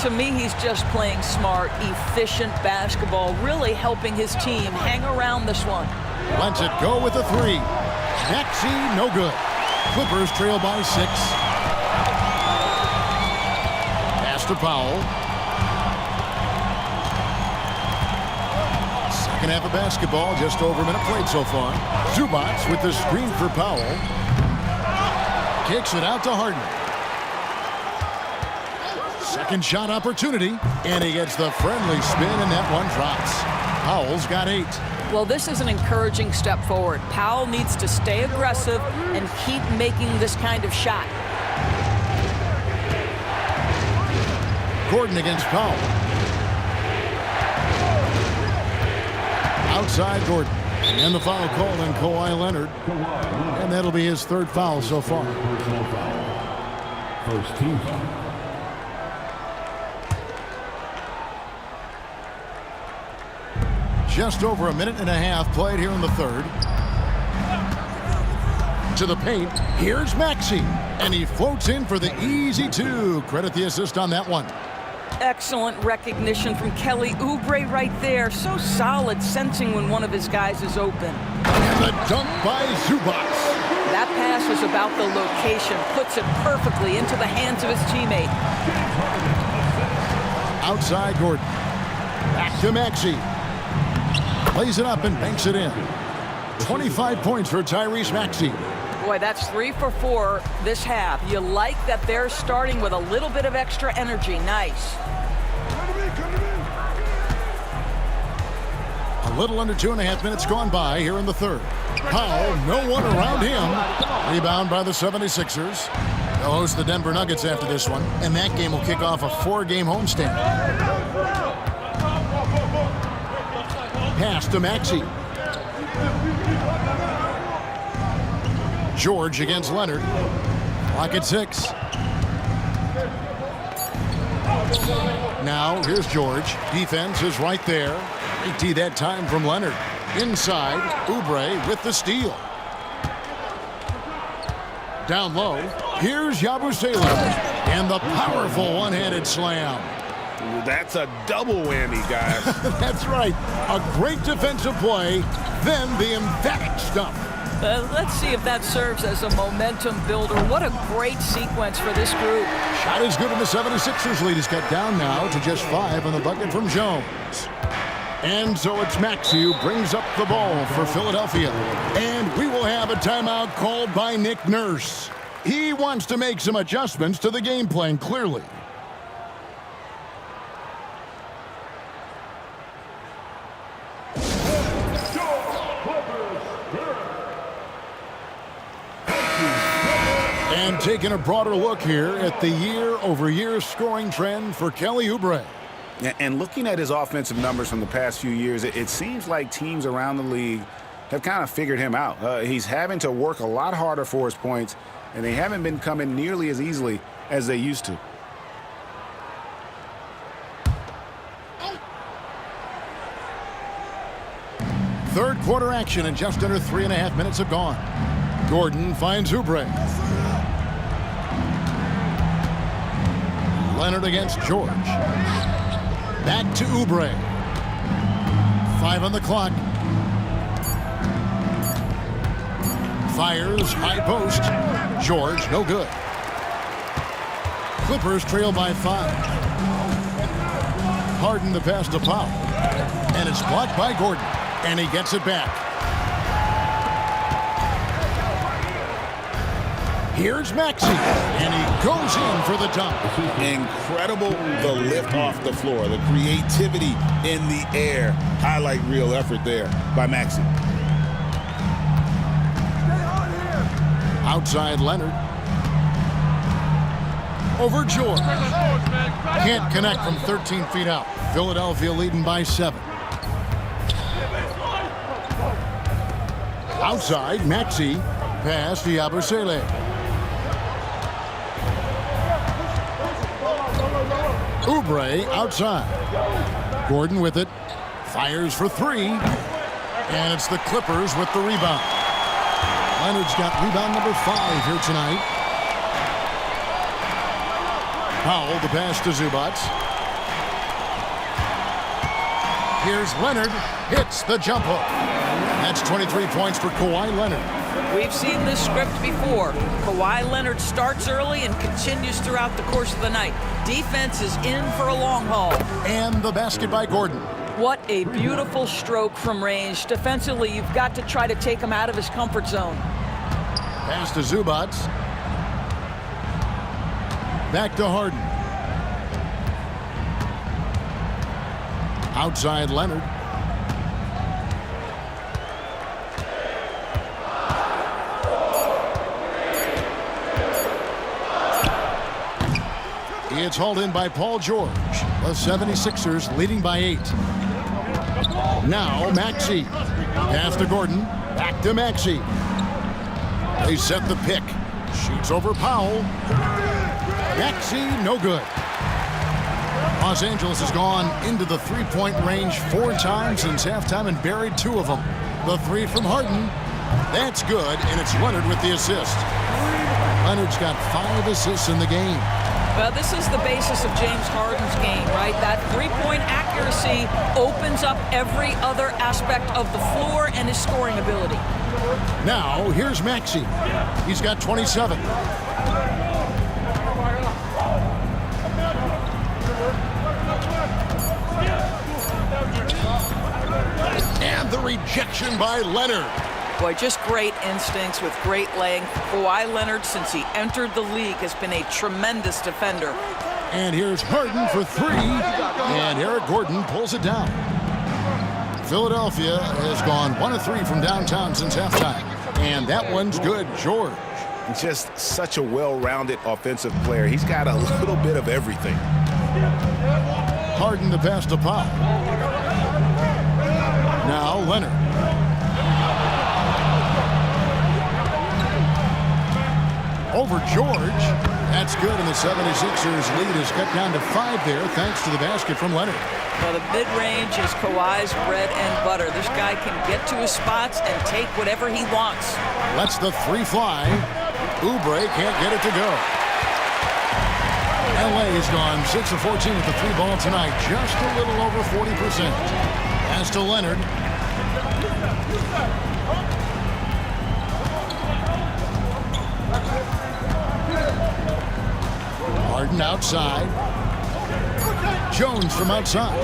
To me, he's just playing smart, efficient basketball, really helping his team hang around this one. Lets it go with a three. Maxey, no good. Clippers trail by 6. Pass to Powell. Second half of basketball, just over a minute played so far. Zubac with the screen for Powell. Kicks it out to Harden. Second shot opportunity, and he gets the friendly spin, and that one drops. Powell's got 8. Well, this is an encouraging step forward. Powell needs to stay aggressive and keep making this kind of shot. Gordon against Powell. Outside Gordon. And the foul call on Kawhi Leonard. And that'll be his 3rd foul so far. Personal foul. First team foul. Just over a minute and a half played here in the 3rd. To the paint. Here's Maxey. And he floats in for the easy 2. Credit the assist on that one. Excellent recognition from Kelly Oubre right there. So solid, sensing when one of his guys is open. And the dunk by Zubac. That pass was about the location. Puts it perfectly into the hands of his teammate. Outside Gordon. Back to Maxey. Plays it up and banks it in. 25 points for Tyrese Maxey. Boy, that's 3 for 4 this half. You like that they're starting with a little bit of extra energy. Nice. A little under 2.5 minutes gone by here in the 3rd. Powell, no one around him. Rebound by the 76ers. They'll host the Denver Nuggets after this one, and that game will kick off a 4-game homestand. Pass to Maxey. George against Leonard. Clock at 6. Now here's George. Defense is right there. AT that time from Leonard. Inside, Oubre with the steal. Down low, here's Yabusele. And the powerful one-handed slam. That's a double whammy, guys. That's right. A great defensive play, then the emphatic stump. Let's see if that serves as a momentum builder. What a great sequence for this group. Shot is good, and the 76ers lead is cut down now to just 5 on the bucket from Jones. And so it's Maxey who brings up the ball for Philadelphia. And we will have a timeout called by Nick Nurse. He wants to make some adjustments to the game plan, clearly. And taking a broader look here at the year-over-year scoring trend for Kelly Oubre. And looking at his offensive numbers from the past few years, it seems like teams around the league have kind of figured him out. He's having to work a lot harder for his points, and they haven't been coming nearly as easily as they used to. Third quarter action, and just under 3.5 minutes have gone. Gordon finds Oubre. Leonard against George. Back to Oubre. 5 on the clock. Fires, high post. George, no good. Clippers trail by 5. Harden the pass to Powell. And it's blocked by Gordon. And he gets it back. Here's Maxey, and he goes in for the dunk. Incredible, the lift off the floor, the creativity in the air. Highlight real effort there by Maxey. Outside Leonard. Over George. Can't connect from 13 feet out. Philadelphia leading by 7. Outside, Maxey. Pass to Yabusele. Oubre outside. Gordon with it. Fires for 3. And it's the Clippers with the rebound. Leonard's got rebound number 5 here tonight. Powell, the pass to Zubac. Here's Leonard. Hits the jump hook. That's 23 points for Kawhi Leonard. We've seen this script before. Kawhi Leonard starts early and continues throughout the course of the night. Defense is in for a long haul. And the basket by Gordon. What a beautiful stroke from range. Defensively, you've got to try to take him out of his comfort zone. Pass to Zubac. Back to Harden. Outside Leonard. It's hauled in by Paul George. The 76ers leading by 8. Now Maxey. Pass to Gordon. Back to Maxey. They set the pick. Shoots over Powell. Maxey, no good. Los Angeles has gone into the three-point range 4 times since halftime and buried 2 of them. The 3 from Harden. That's good, and it's Leonard with the assist. Leonard's got 5 assists in the game. Well, this is the basis of James Harden's game, right? That three-point accuracy opens up every other aspect of the floor and his scoring ability. Now, here's Maxey. He's got 27. And the rejection by Leonard. Boy, just great instincts with great length. Kawhi Leonard, since he entered the league, has been a tremendous defender. And here's Harden for 3. And Eric Gordon pulls it down. Philadelphia has gone 1 of 3 from downtown since halftime. And that one's good. George. Just such a well-rounded offensive player. He's got a little bit of everything. Harden the pass to Powell. Now Leonard. Over George. That's good, and the 76ers lead is cut down to 5 there thanks to the basket from Leonard. Well, the mid-range is Kawhi's bread and butter. This guy can get to his spots and take whatever he wants. Lets the 3 fly. Oubre can't get it to go. LA's gone 6 of 14 with the 3 ball tonight, just a little over 40%. Pass to Leonard. Harden outside. Jones from outside.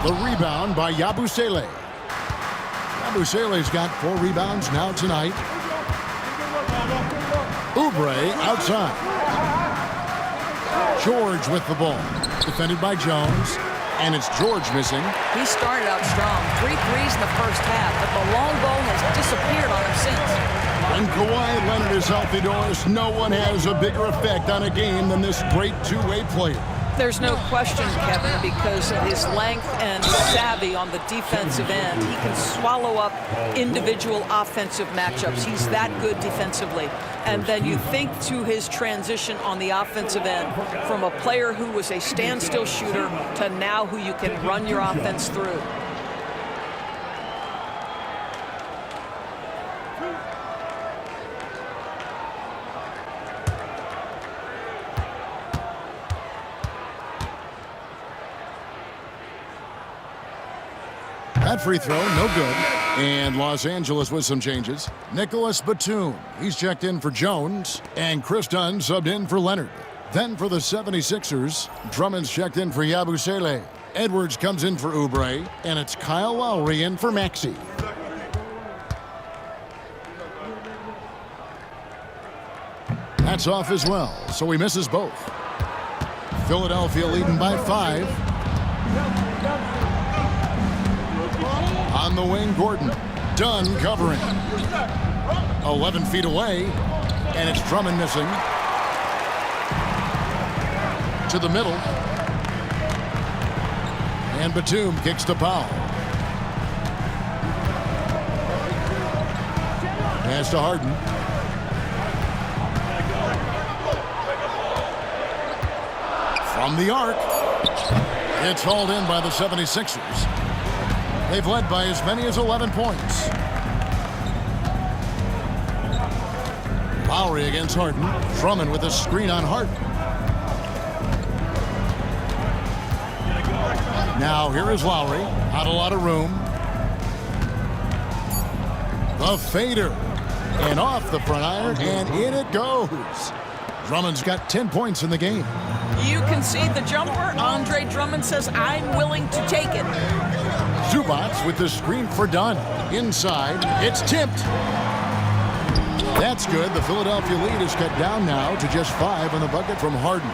The rebound by Yabusele. Yabusele's got 4 rebounds now tonight. Oubre outside. George with the ball. Defended by Jones. And it's George missing. He started out strong. 3 threes in the first half, but the long ball has disappeared on him since. When Kawhi Leonard is healthy, Doris, no one has a bigger effect on a game than this great two-way player. There's no question, Kevin, because of his length and savvy on the defensive end. He can swallow up individual offensive matchups. He's that good defensively. And then you think to his transition on the offensive end from a player who was a standstill shooter to now who you can run your offense through. That free throw, no good. And Los Angeles with some changes. Nicholas Batum, he's checked in for Jones. And Chris Dunn subbed in for Leonard. Then for the 76ers, Drummond's checked in for Yabusele. Edwards comes in for Oubre. And it's Kyle Lowry in for Maxey. That's off as well, so he misses both. Philadelphia leading by 5. On the wing, Gordon. Dunn covering. 11 feet away. And it's Drummond missing. To the middle. And Batum kicks to Powell. Pass to Harden. From the arc. It's hauled in by the 76ers. They've led by as many as 11 points. Lowry against Harden. Drummond with a screen on Harden. Now here is Lowry. Not a lot of room. The fader. And off the front iron, and in it goes. Drummond's got 10 points in the game. You concede the jumper. Andre Drummond says, I'm willing to take it. Zubac with the screen for Dunn. Inside, it's tipped. That's good. The Philadelphia lead is cut down now to just 5 on the bucket from Harden.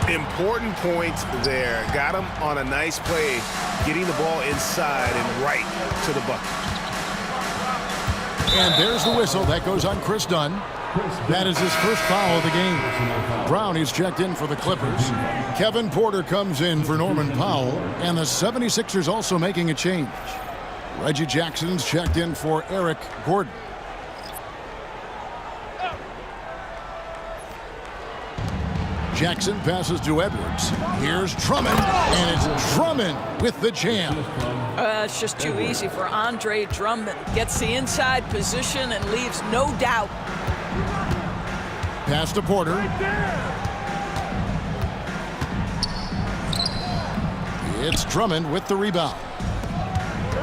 Important points there. Got him on a nice play, getting the ball inside and right to the bucket. And there's the whistle. That goes on Chris Dunn. That is his first foul of the game. Brown is checked in for the Clippers. Kevin Porter comes in for Norman Powell. And the 76ers also making a change. Reggie Jackson's checked in for Eric Gordon. Jackson passes to Edwards. Here's Drummond, and it's Drummond with the jam. It's just too easy for Andre Drummond. Gets the inside position and leaves no doubt. Pass to Porter. It's Drummond with the rebound.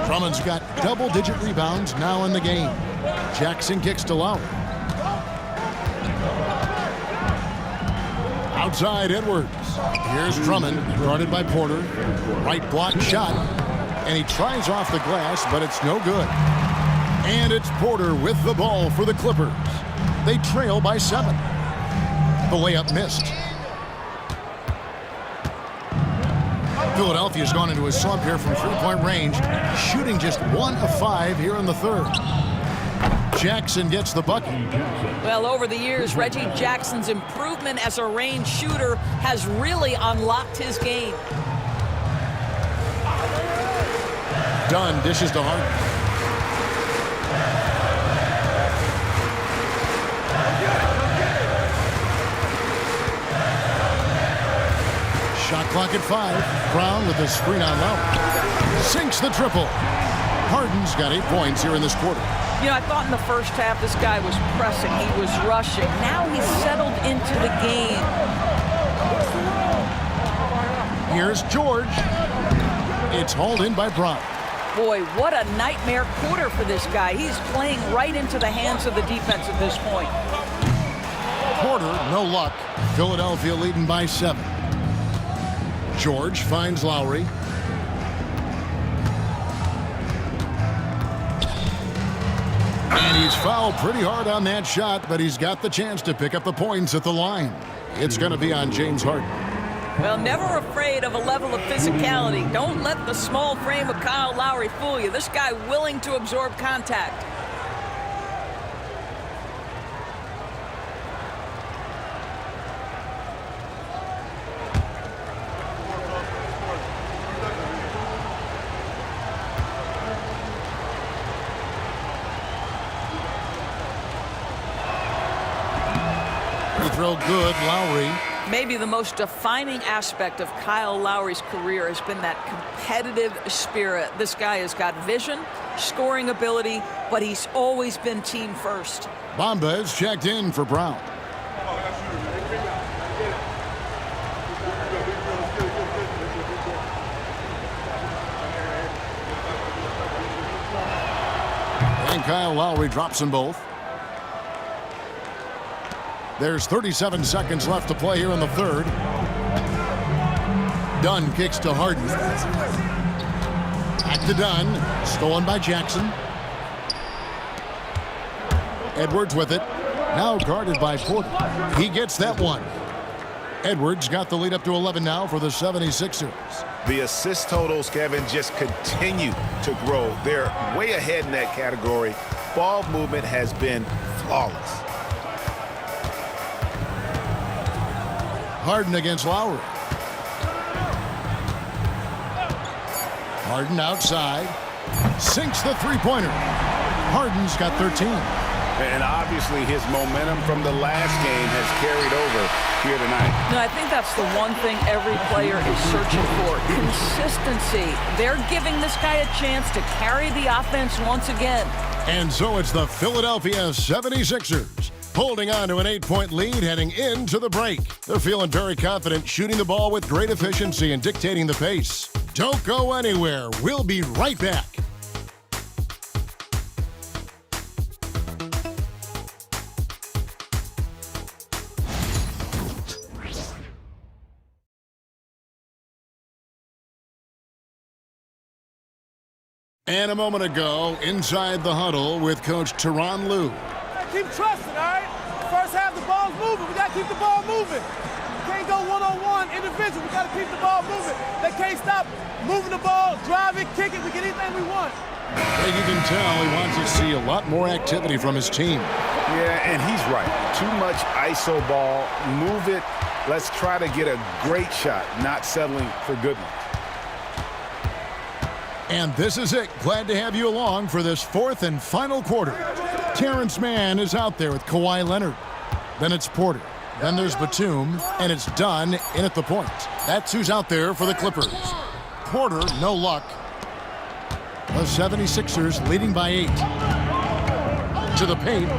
Drummond's got double-digit rebounds now in the game. Jackson kicks to Lowry. Outside Edwards. Here's Drummond, guarded by Porter. Right block shot. And he tries off the glass, but it's no good. And it's Porter with the ball for the Clippers. They trail by 7. The layup missed. Philadelphia's gone into a slump here from three-point range, shooting just 1 of 5 here in the third. Jackson gets the bucket. Well, over the years, Reggie Jackson's improvement as a range shooter has really unlocked his game. Dunn dishes to Harden. Shot clock at 5. Brown with the screen on Lowry. Sinks the triple. Harden's got 8 points here in this quarter. You know, I thought in the first half this guy was pressing, he was rushing. Now he's settled into the game. Here's George. It's hauled in by Brown. Boy, what a nightmare quarter for this guy. He's playing right into the hands of the defense at this point. Porter, no luck. Philadelphia leading by 7. George finds Lowry. And he's fouled pretty hard on that shot, but he's got the chance to pick up the points at the line. It's going to be on James Harden. Well, never afraid of a level of physicality. Don't let the small frame of Kyle Lowry fool you. This guy willing to absorb contact. Throw good, Lowry. Maybe the most defining aspect of Kyle Lowry's career has been that competitive spirit. This guy has got vision, scoring ability, but he's always been team first. Bamba is checked in for Brown. And Kyle Lowry drops them both. There's 37 seconds left to play here in the third. Dunn kicks to Harden. Back to Dunn. Stolen by Jackson. Edwards with it. Now guarded by Porter. He gets that one. Edwards got the lead up to 11 now for the 76ers. The assist totals, Kevin, just continue to grow. They're way ahead in that category. Ball movement has been flawless. Harden against Lowry. Harden outside. Sinks the three-pointer. Harden's got 13. And obviously his momentum from the last game has carried over here tonight. No, I think that's the one thing every player is searching for. Consistency. They're giving this guy a chance to carry the offense once again. And so it's the Philadelphia 76ers holding on to an 8-point lead heading into the break. They're feeling very confident, shooting the ball with great efficiency and dictating the pace. Don't go anywhere. We'll be right back. And a moment ago, inside the huddle with Coach Tyronn Lue. Keep trusting, all right? First half, the ball's moving. We got to keep the ball moving. We can't go one-on-one, individual. We got to keep the ball moving. They can't stop moving the ball, drive it, kick it. We get anything we want. And you can tell he wants to see a lot more activity from his team. Yeah, and he's right. Too much ISO ball. Move it. Let's try to get a great shot, not settling for good ones. And this is it. Glad to have you along for this fourth and final quarter. Terrence Mann is out there with Kawhi Leonard. Then it's Porter. Then there's Batum. And it's Dunn in at the point. That's who's out there for the Clippers. Porter, no luck. The 76ers leading by 8. To the paint.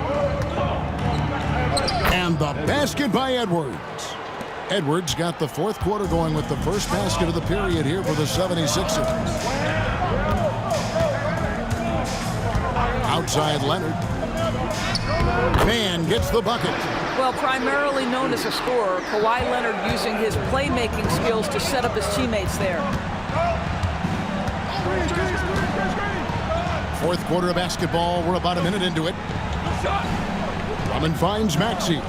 And the basket by Edwards. Edwards got the fourth quarter going with the first basket of the period here for the 76ers. Outside Leonard. Mann gets the bucket. Well, primarily known as a scorer, Kawhi Leonard using his playmaking skills to set up his teammates there. Fourth quarter of basketball. We're about a minute into it. Drummond finds Maxey.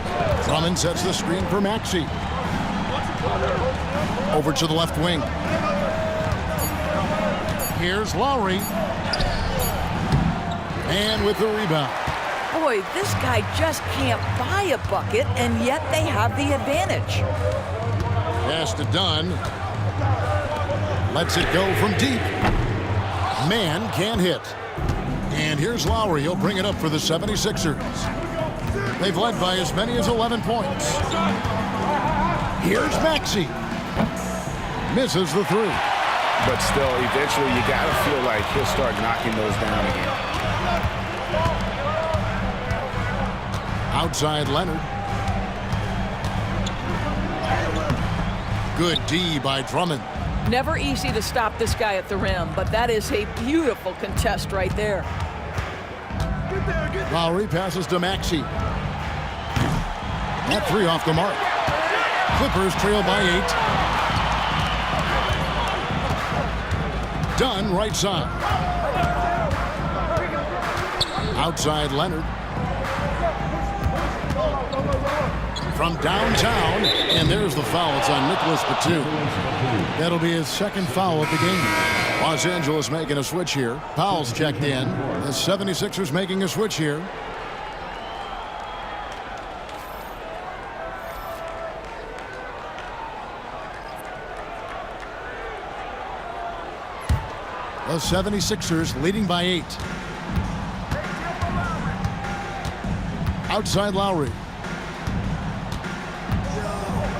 Drummond sets the screen for Maxey. Over to the left wing. Here's Lowry. And with the rebound. Boy, this guy just can't buy a bucket, and yet they have the advantage. Pass to Dunn. Lets it go from deep. Mann can't hit. And here's Lowry. He'll bring it up for the 76ers. They've led by as many as 11 points. Here's Maxey. Misses the three. But still, eventually, you got to feel like he'll start knocking those down again. Outside Leonard. Good D by Drummond. Never easy to stop this guy at the rim, but that is a beautiful contest right there. Lowry passes to Maxey. That three off the mark. Clippers trail by 8. Dunn right side. Outside Leonard. From downtown, and there's the foul. It's on Nicholas Batum. That'll be his second foul of the game. Los Angeles making a switch here. Powell's checked in. The 76ers making a switch here. The 76ers leading by 8. Outside Lowry.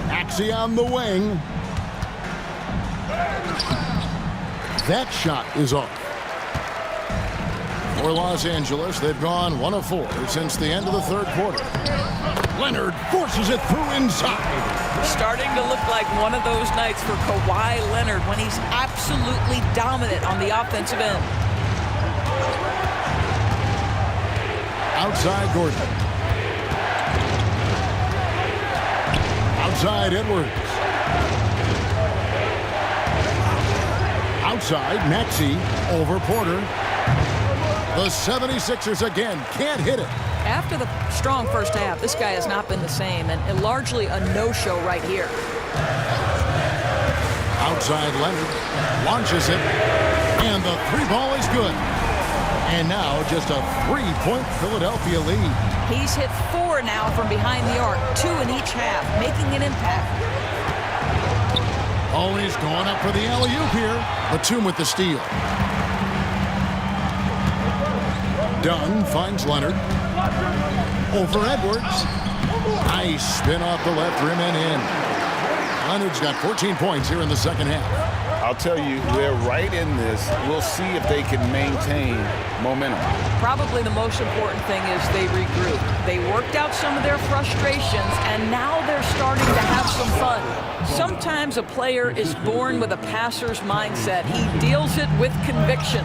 Maxey on the wing. That shot is off. For Los Angeles, they've gone 1 of 4 since the end of the third quarter. Leonard forces it through inside. Starting to look like one of those nights for Kawhi Leonard when he's absolutely dominant on the offensive end. Outside Gordon. Outside Edwards. Outside Maxey over Porter. The 76ers again can't hit it. After the strong first half, this guy has not been the same, and largely a no-show right here. Outside Leonard launches it, and the three ball is good. And now just a 3-point Philadelphia lead. He's hit 4 now from behind the arc, 2 in each half, making an impact. Oh, he's going up for the alley-oop here. Batum with the steal. Dunn finds Leonard. Over Edwards. Nice spin off the left rim and in. Leonard's got 14 points here in the second half. I'll tell you, they're right in this. We'll see if they can maintain momentum. Probably the most important thing is they regroup. They worked out some of their frustrations, and now they're starting to have some fun. Sometimes a player is born with a passer's mindset. He deals it with conviction.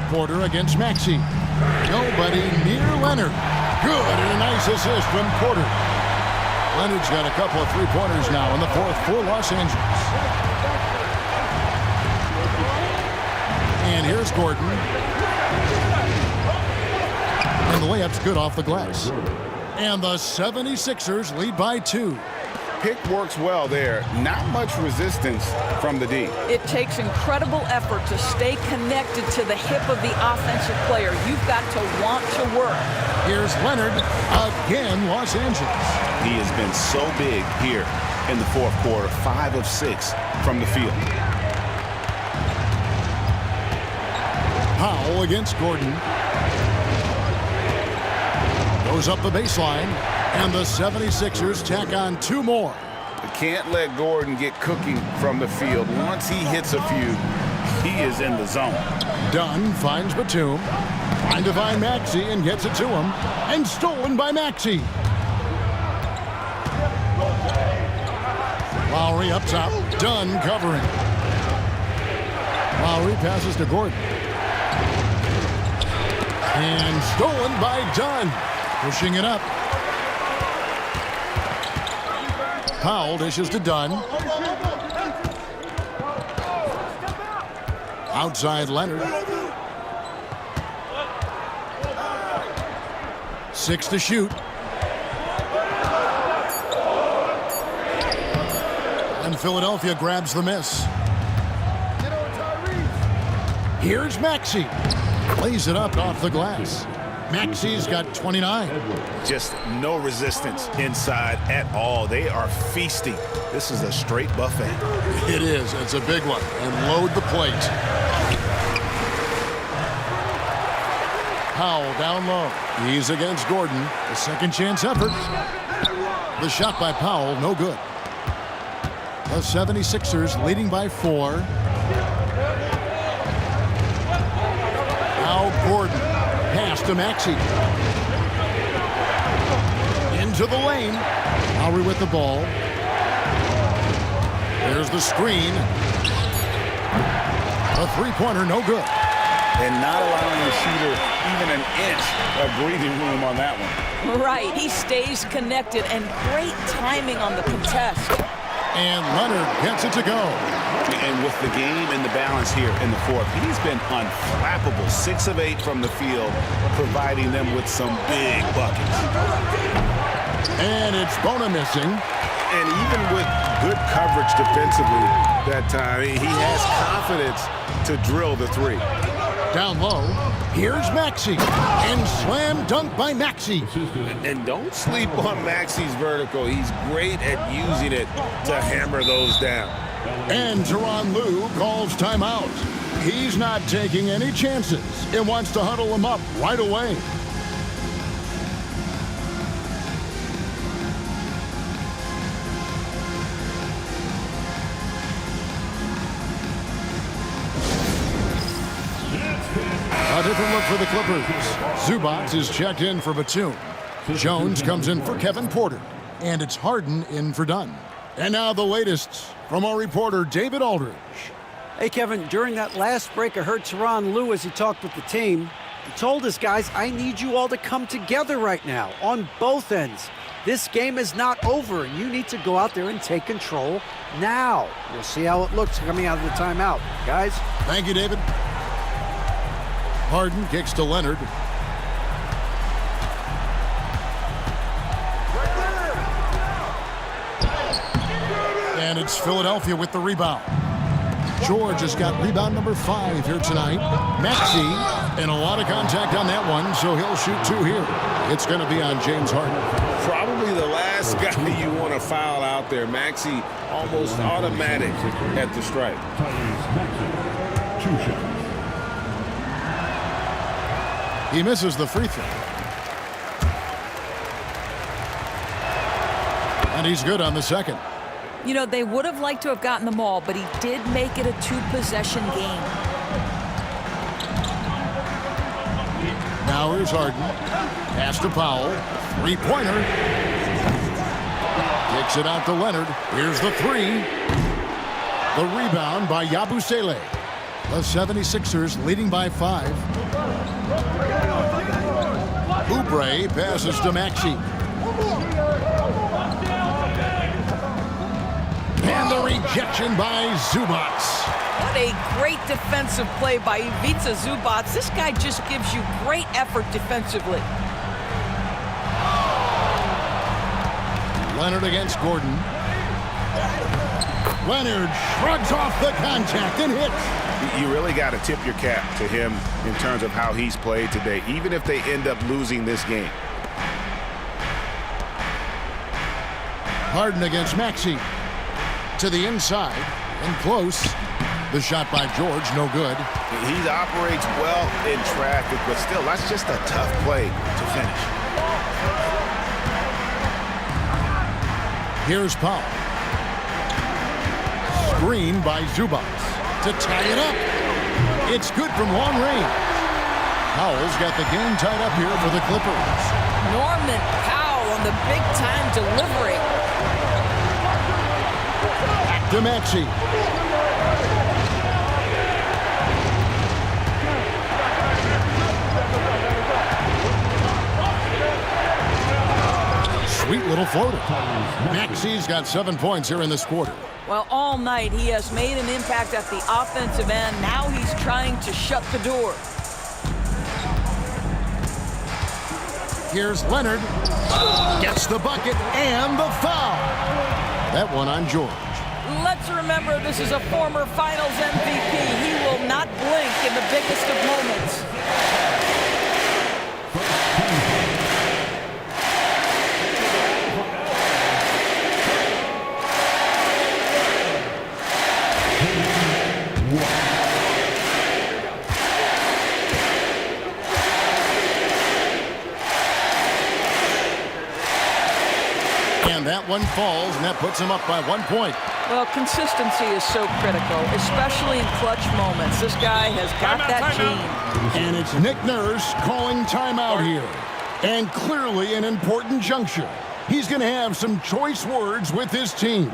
Porter against Maxey. Nobody near Leonard. Good, and a nice assist from Porter. Leonard's got a couple of three-pointers now in the fourth for Los Angeles. And here's Gordon. And the layup's good off the glass. And the 76ers lead by 2. Pick works well there. Not much resistance from the D. It takes incredible effort to stay connected to the hip of the offensive player. You've got to want to work. Here's Leonard again, Los Angeles. He has been so big here in the fourth quarter. 5 of 6 from the field. Powell against Gordon. Goes up the baseline. And the 76ers tack on 2 more. Can't let Gordon get cooking from the field. Once he hits a few, he is in the zone. Dunn finds Batum. Trying to find Maxey and gets it to him. And stolen by Maxey. Lowry up top. Dunn covering. Lowry passes to Gordon. And stolen by Dunn. Pushing it up. Powell dishes to Dunn. Outside Leonard. 6 to shoot. And Philadelphia grabs the miss. Here's Maxey. Lays it up off the glass. Maxey's got 29. Just no resistance inside at all. They are feasting. This is a straight buffet. It is. It's a big one. And load the plate. Powell down low. He's against Gordon. A second chance effort. The shot by Powell, no good. The 76ers leading by 4. Now Gordon. Pass to Maxey. Into the lane. Lowry with the ball. There's the screen. A three-pointer, no good. And not allowing the shooter even an inch of breathing room on that one. Right. He stays connected, and great timing on the contest. And Leonard gets it to go. And with the game and the balance here in the fourth, he's been unflappable. 6 of 8 from the field, providing them with some big buckets. And it's Bona missing. And even with good coverage defensively that time, he has confidence to drill the 3. Down low, here's Maxey. And slam dunk by Maxey. And don't sleep on Maxey's vertical. He's great at using it to hammer those down. And Tyronn Lue calls timeout. He's not taking any chances. It wants to huddle him up right away. A different look for the Clippers. Zubac is checked in for Batum. Jones comes in for Kevin Porter. And it's Harden in for Dunn. And now the latest from our reporter, David Aldridge. Hey, Kevin, during that last break, I heard Tyronn Lue as he talked with the team. He told his guys, I need you all to come together right now on both ends. This game is not over, and you need to go out there and take control now. We'll see how it looks coming out of the timeout. Guys? Thank you, David. Harden kicks to Leonard. And it's Philadelphia with the rebound. George has got rebound number 5 here tonight. Maxey, and a lot of contact on that one, so he'll shoot 2 here. It's going to be on James Harden. Probably the last guy you want to foul out there. Maxey almost automatic at the stripe. 2 shots. He misses the free throw. And he's good on the second. You know, they would have liked to have gotten the ball, but he did make it a two-possession game. Now here's Harden. Pass to Powell. Three-pointer. Kicks it out to Leonard. Here's the three. The rebound by Yabusele. The 76ers leading by 5. Oubre passes to Maxey. And the rejection by Zubac. What a great defensive play by Ivica Zubac. This guy just gives you great effort defensively. Leonard against Gordon. Leonard shrugs off the contact and hits. You really got to tip your cap to him in terms of how he's played today, even if they end up losing this game. Harden against Maxey. To the inside and close. The shot by George, no good. He operates well in traffic, but still, that's just a tough play to finish. Here's Powell. Screen by Zubac to tie it up. It's good from long range. Powell's got the game tied up here for the Clippers. Norman Powell on the big-time delivery. Back to Maxey. Sweet little floater. Maxey's got 7 points here in this quarter. Well, all night he has made an impact at the offensive end. Now he's trying to shut the door. Here's Leonard. Gets the bucket and the foul. That one on George. Let's remember this is a former Finals MVP. He will not blink in the biggest of moments. And that one falls, and that puts him up by 1 point. Well, consistency is so critical, especially in clutch moments. This guy has got that gene. And it's Nick Nurse calling timeout here. And clearly an important juncture. He's going to have some choice words with his team.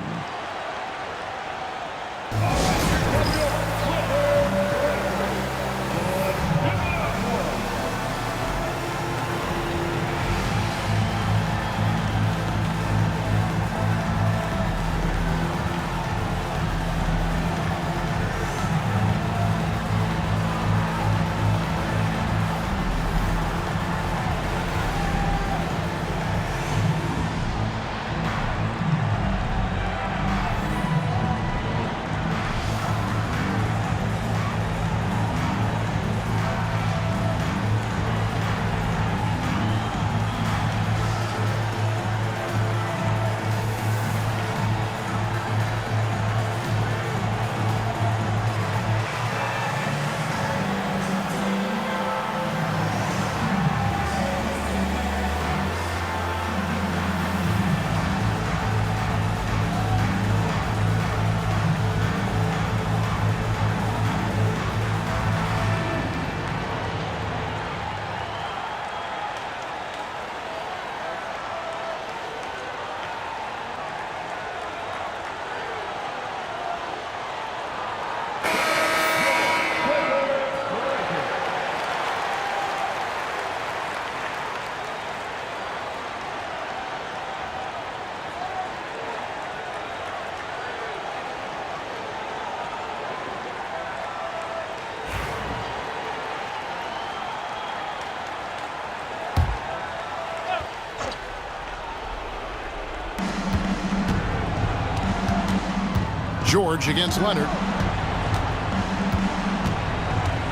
George against Leonard.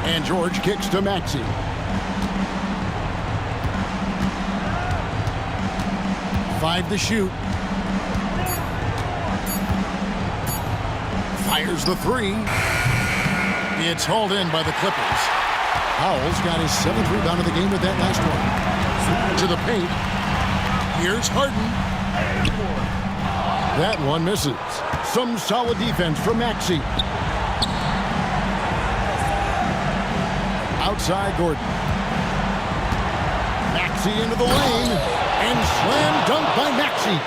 And George kicks to Maxey. Five to shoot. Fires the three. It's hauled in by the Clippers. Powell's got his 7th rebound of the game with that last one. To the paint. Here's Harden. That one misses. Some solid defense from Maxey. Outside Gordon. Maxey into the lane. And slam dunk by Maxey.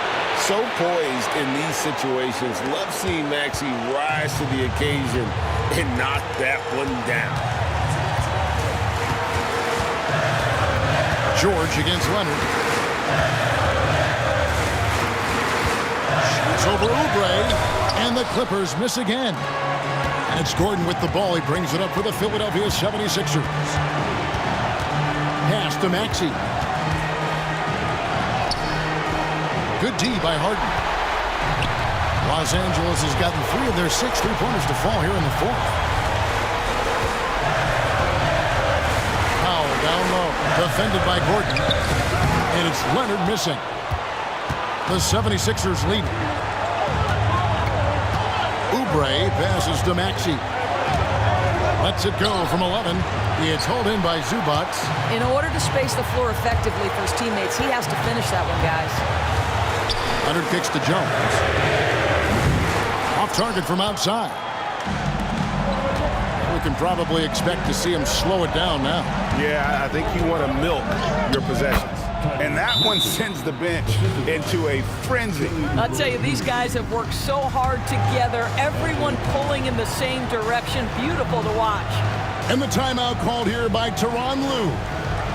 So poised in these situations. Love seeing Maxey rise to the occasion and knock that one down. George against Leonard. Shoots over Oubre, and the Clippers miss again. And it's Gordon with the ball. He brings it up for the Philadelphia 76ers. Pass to Maxey. Good D by Harden. Los Angeles has gotten 3 of their 6 3-pointers to fall here in the fourth. Powell down low. Defended by Gordon. And it's Leonard missing. The 76ers lead. Oubre passes to Maxey. Lets it go from 11. It's hauled in by Zubac. In order to space the floor effectively for his teammates, he has to finish that one, guys. Leonard kicks to Jones. Off target from outside. We can probably expect to see him slow it down now. Yeah, I think you want to milk your possessions. And that one sends the bench into a frenzy. I'll tell you, these guys have worked so hard together. Everyone pulling in the same direction. Beautiful to watch. And the timeout called here by Tyronn Lue.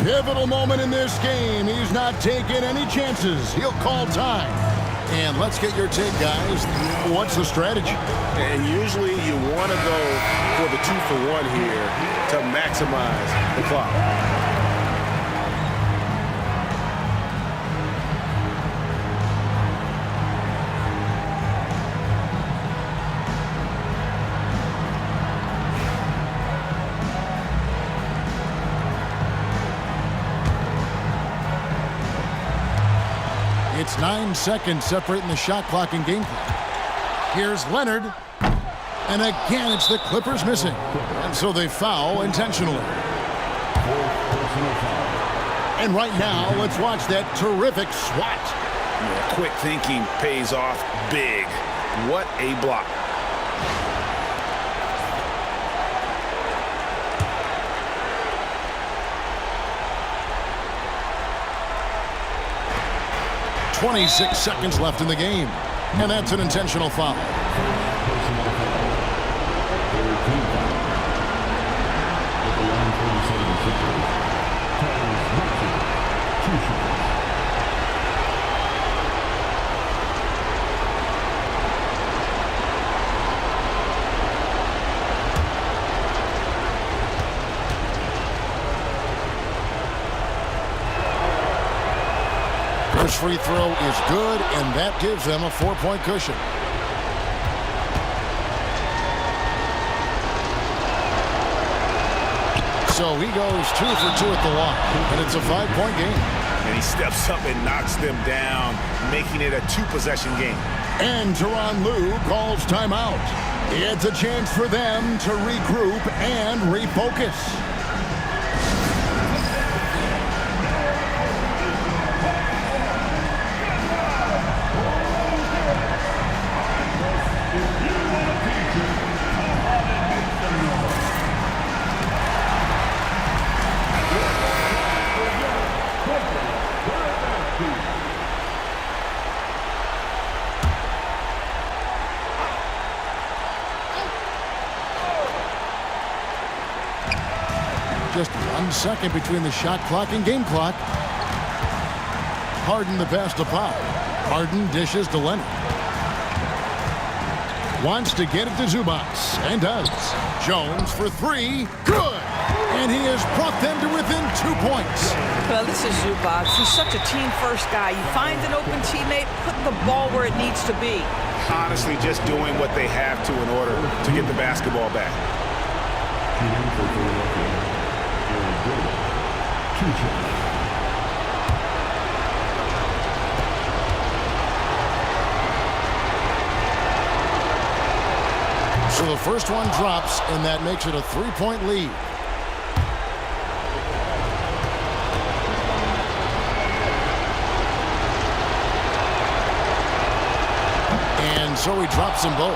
Pivotal moment in this game. He's not taking any chances. He'll call time. And let's get your take, guys. What's the strategy? And usually you want to go for the 2-for-1 here to maximize the clock. It's 9 seconds separating the shot clock and game clock. Here's Leonard. And again, it's the Clippers missing. And so they foul intentionally. And right now, let's watch that terrific swat. Yeah, quick thinking pays off big. What a block. .26 seconds left in the game. And that's an intentional foul. First free throw is good, and that gives them a 4-point cushion. So he goes 2 for 2 at the line, and it's a 5-point game. And he steps up and knocks them down, making it a 2-possession game. And Tyronn Lue calls timeout. It's a chance for them to regroup and refocus. Just 1 second between the shot clock and game clock. Harden the pass to Powell. Harden dishes to Leonard. Wants to get it to Zubac, and does. Jones for 3. Good! And he has brought them to within 2 points. Well, this is Zubac. He's such a team-first guy. You find an open teammate, put the ball where it needs to be. Honestly, just doing what they have to in order to get the basketball back. So the first one drops, and that makes it a 3-point lead. And so he drops them both.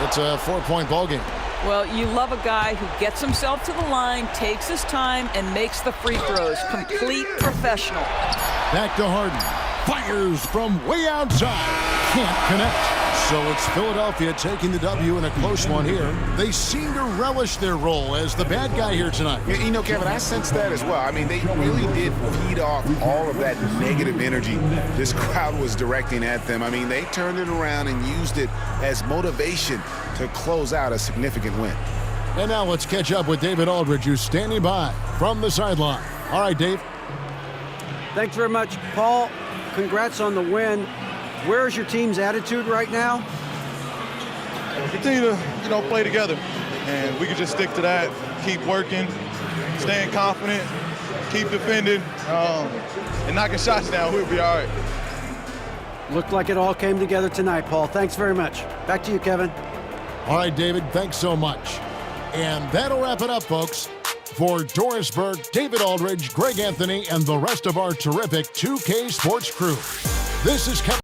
It's a 4-point ball game. Well, you love a guy who gets himself to the line, takes his time, and makes the free throws. Complete professional. Back to Harden. Fires from way outside. Can't connect. So it's Philadelphia taking the W in a close one here. They seem to relish their role as the bad guy here tonight. Yeah, you know, Kevin, I sense that as well. I mean, they really did feed off all of that negative energy this crowd was directing at them. I mean, they turned it around and used it as motivation to close out a significant win. And now let's catch up with David Aldridge, who's standing by from the sideline. All right, Dave. Thanks very much, Paul. Congrats on the win. Where's your team's attitude right now? Continue to, play together. And we can just stick to that, keep working, staying confident, keep defending, and knocking shots down. We'll be all right. Looked like it all came together tonight, Paul. Thanks very much. Back to you, Kevin. All right, David, thanks so much. And that'll wrap it up, folks. For Doris Burke, David Aldridge, Greg Anthony, and the rest of our terrific 2K Sports crew, this is Kevin